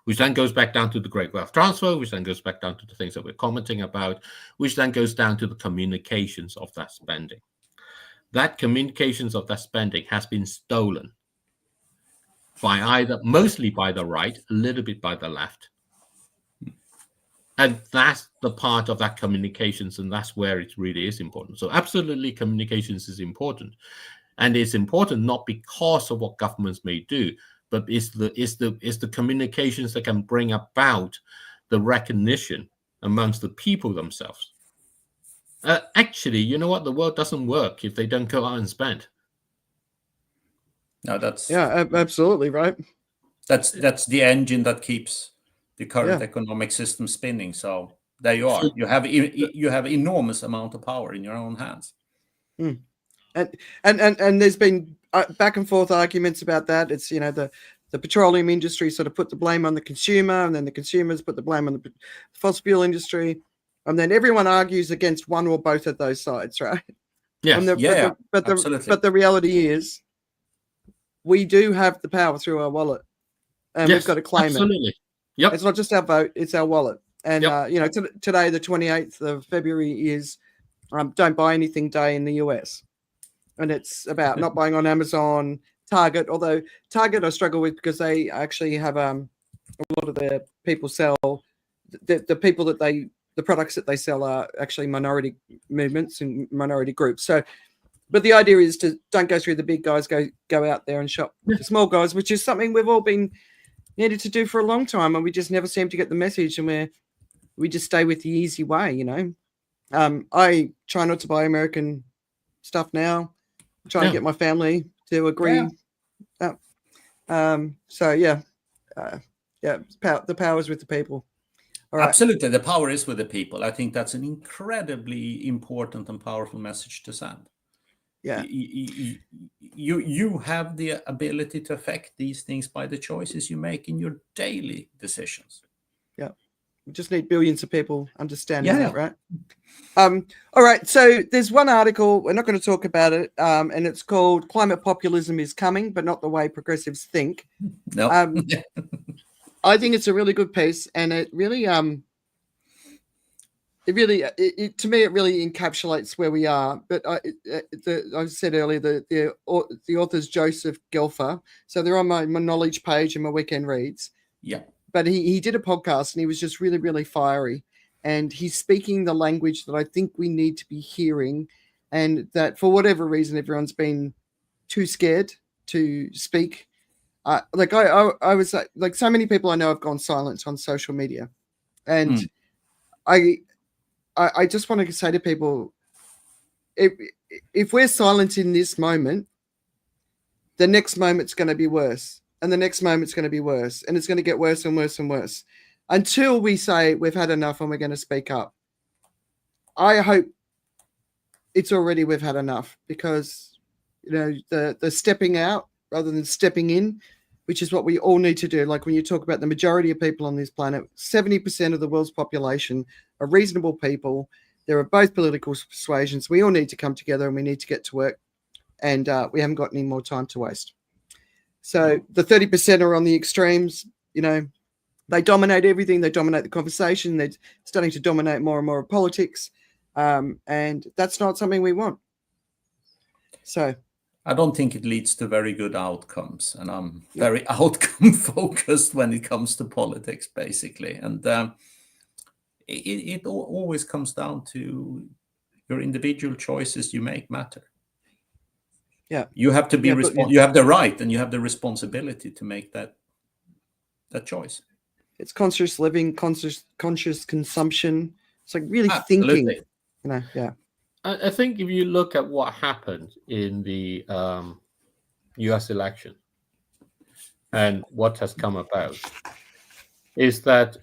which then goes back down to the great wealth transfer, which then goes back down to the things that we're commenting about, which then goes down to the communications of that spending. That communications of that spending has been stolen by mostly by the right, a little bit by the left. And that's the part of that communications, and that's where it really is important. So absolutely, communications is important. And it's important not because of what governments may do, but it's the communications that can bring about the recognition amongst the people themselves. Actually, you know what? The world doesn't work if they don't go out and spend. No, that's absolutely right. That's the engine that keeps the current economic system spinning. So there you are. You have enormous amount of power in your own hands. And there's been back and forth arguments about that. It's the petroleum industry sort of put the blame on the consumer, and then the consumers put the blame on the fossil fuel industry, and then everyone argues against one or both of those sides, right? Yes. But the reality is, we do have the power through our wallet, and we've got to claim it. Yep. It's not just our vote; it's our wallet. And today, the 28th of February, is Don't Buy Anything Day in the US, and it's about not buying on Amazon, Target. Although Target, I struggle with because they actually have a lot of their people sell the people that the products that they sell are actually minority movements and minority groups. So, but the idea is to don't go through the big guys, go out there and shop the small guys, which is something we've all been needed to do for a long time, and we just never seem to get the message, and we just stay with the easy way, you know. I try not to buy American stuff now. I try to get my family to agree. So yeah, the power is with the people. All right. Absolutely, the power is with the people. I think that's an incredibly important and powerful message to send. Yeah, you have the ability to affect these things by the choices you make in your daily decisions. Yeah, we just need billions of people understanding that, right? All right, so there's one article, we're not going to talk about it, and it's called "Climate Populism is Coming, but Not the Way Progressives Think." No. I think it's a really good piece, and it really, to me, it really encapsulates where we are. But I said earlier, the author's Joseph Gelfer, so they're on my knowledge page and my weekend reads. Yeah. But he did a podcast, and he was just really, really fiery, and he's speaking the language that I think we need to be hearing, and that for whatever reason, everyone's been too scared to speak. I was like so many people I know have gone silent on social media, and I just want to say to people, if we're silent in this moment, the next moment's going to be worse, and the next moment's going to be worse, and it's going to get worse and worse and worse until we say we've had enough and we're going to speak up. I hope it's already we've had enough, because you know the stepping out rather than stepping in, which is what we all need to do. Like when you talk about the majority of people on this planet, 70% of the world's population are reasonable people. There are both political persuasions. We all need to come together, and we need to get to work, and we haven't got any more time to waste. So the 30% are on the extremes. You know, they dominate everything. They dominate the conversation. They're starting to dominate more and more of politics. And that's not something we want. So I don't think it leads to very good outcomes, and I'm very outcome focused when it comes to politics, basically. And it always comes down to your individual choices you make matter. Yeah, you have to be you have the right and you have the responsibility to make that choice. It's conscious living, conscious consumption. It's like really Absolutely. thinking. You know, yeah. I think if you look at what happened in the US election and what has come about, is that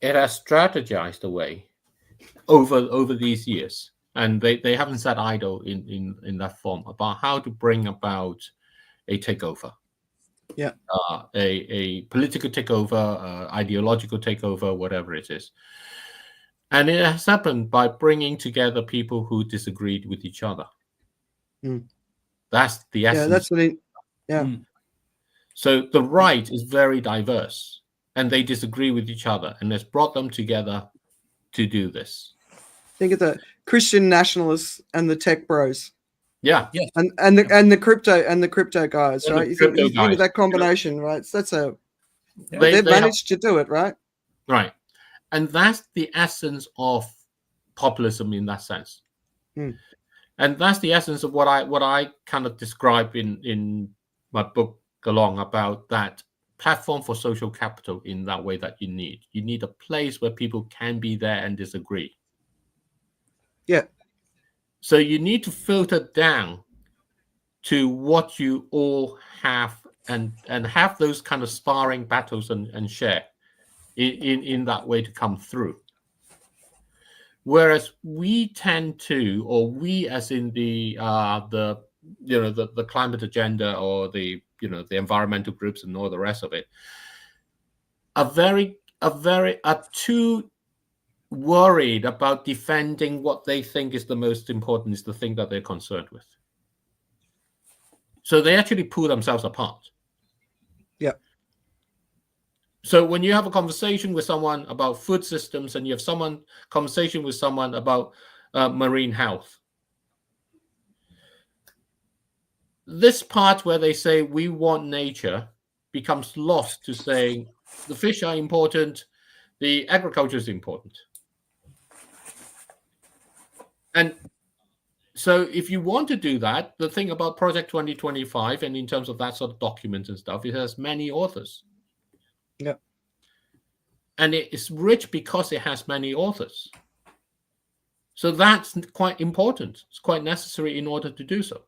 it has strategized away over these years, and they haven't sat idle in that form about how to bring about a takeover. Yeah. A political takeover, ideological takeover, whatever it is. And it has happened by bringing together people who disagreed with each other. That's the essence. Yeah, that's what it. Yeah. So the right is very diverse, and they disagree with each other, and it's brought them together to do this. Think of the Christian nationalists and the tech bros. Yeah. And the crypto guys, right? You think of that combination, right? So that's they've managed to do it, right? Right. And that's the essence of populism in that sense. And that's the essence of what I kind of describe in my book along about that platform for social capital in that way that you need. You need a place where people can be there and disagree. Yeah. So you need to filter down to what you all have and have those kind of sparring battles and share in that way to come through. Whereas we tend to, or we as in the climate agenda or the environmental groups and all the rest of it, are too worried about defending what they think is the most important, is the thing that they're concerned with. So they actually pull themselves apart. Yeah. So when you have a conversation with someone about food systems, and you have conversation with someone about marine health, this part where they say we want nature becomes lost to saying the fish are important, the agriculture is important. And so if you want to do that, the thing about Project 2025, and in terms of that sort of document and stuff, it has many authors. Yeah. And it is rich because it has many authors. So that's quite important. It's quite necessary in order to do so.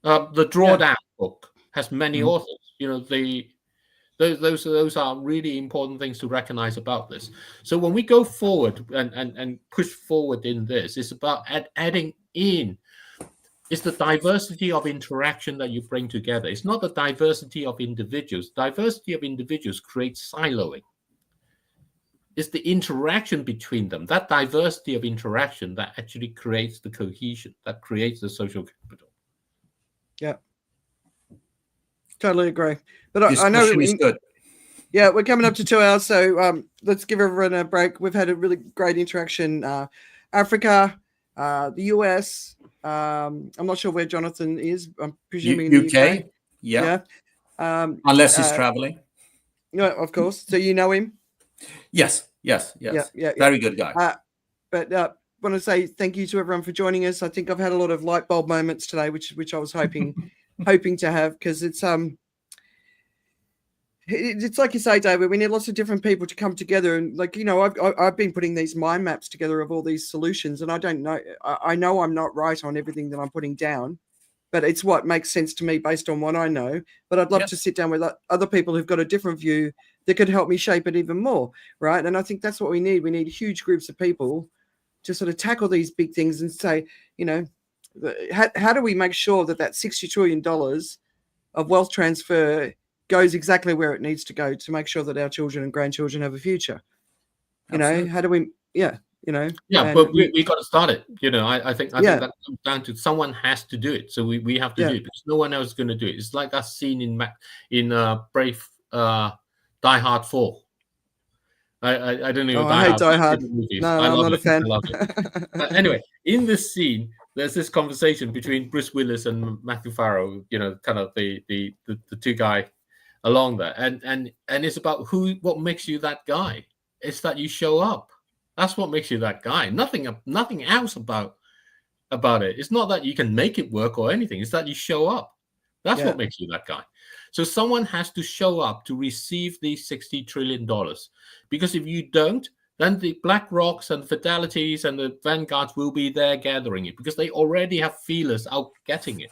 The Drawdown book has many authors. You know, those are really important things to recognize about this. So when we go forward and push forward in this, it's about adding in. It's the diversity of interaction that you bring together. It's not the diversity of individuals. Diversity of individuals creates siloing. It's the interaction between them, that diversity of interaction, that actually creates the cohesion, that creates the social capital. Yeah. Totally agree. But I know is good. Yeah, we're coming up to 2 hours, so let's give everyone a break. We've had a really great interaction. Africa, the US. I'm not sure where Jonathan is. I'm presuming in the UK. Yeah. Unless he's traveling. No, of course. So you know him? Yes. Yeah. Very good guy. But want to say thank you to everyone for joining us. I think I've had a lot of light bulb moments today, which I was hoping to have, because it's like you say, David, we need lots of different people to come together. And like, you know, I've been putting these mind maps together of all these solutions, and I don't know, I know I'm not right on everything that I'm putting down, but it's what makes sense to me based on what I know. But I'd love to sit down with other people who've got a different view that could help me shape it even more. Right. And I think that's what we need. We need huge groups of people to sort of tackle these big things and say, you know, how do we make sure that $60 trillion of wealth transfer goes exactly where it needs to go to make sure that our children and grandchildren have a future? You know, how do we, you know. Yeah, but we got to start it. You know, I think that comes down to someone has to do it. So we have to do it because no one else is going to do it. It's like that scene in Brave Die Hard 4. I don't know. I hate Die Hard. No, I'm not a fan. I love it. Anyway, in this scene, there's this conversation between Bruce Willis and Matthew Farrow. You know, kind of the two guy along there, and it's about what makes you that guy. It's that you show up. That's what makes you that guy. Nothing else about it. It's not that you can make it work or anything. It's that you show up. That's what makes you that guy. So someone has to show up to receive these $60 trillion. Because if you don't, then the BlackRocks and Fidelities and the Vanguards will be there gathering it because they already have feelers out getting it.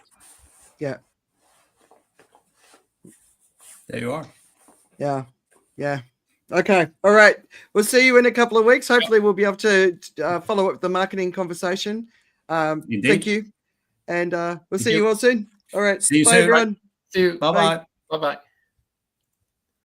Yeah. There you are. Yeah. Okay. All right. We'll see you in a couple of weeks. Hopefully we'll be able to follow up the marketing conversation. Thank you. And we'll see you all soon. All right. See you Bye, soon. everyone. See you. Bye-bye. Bye-bye.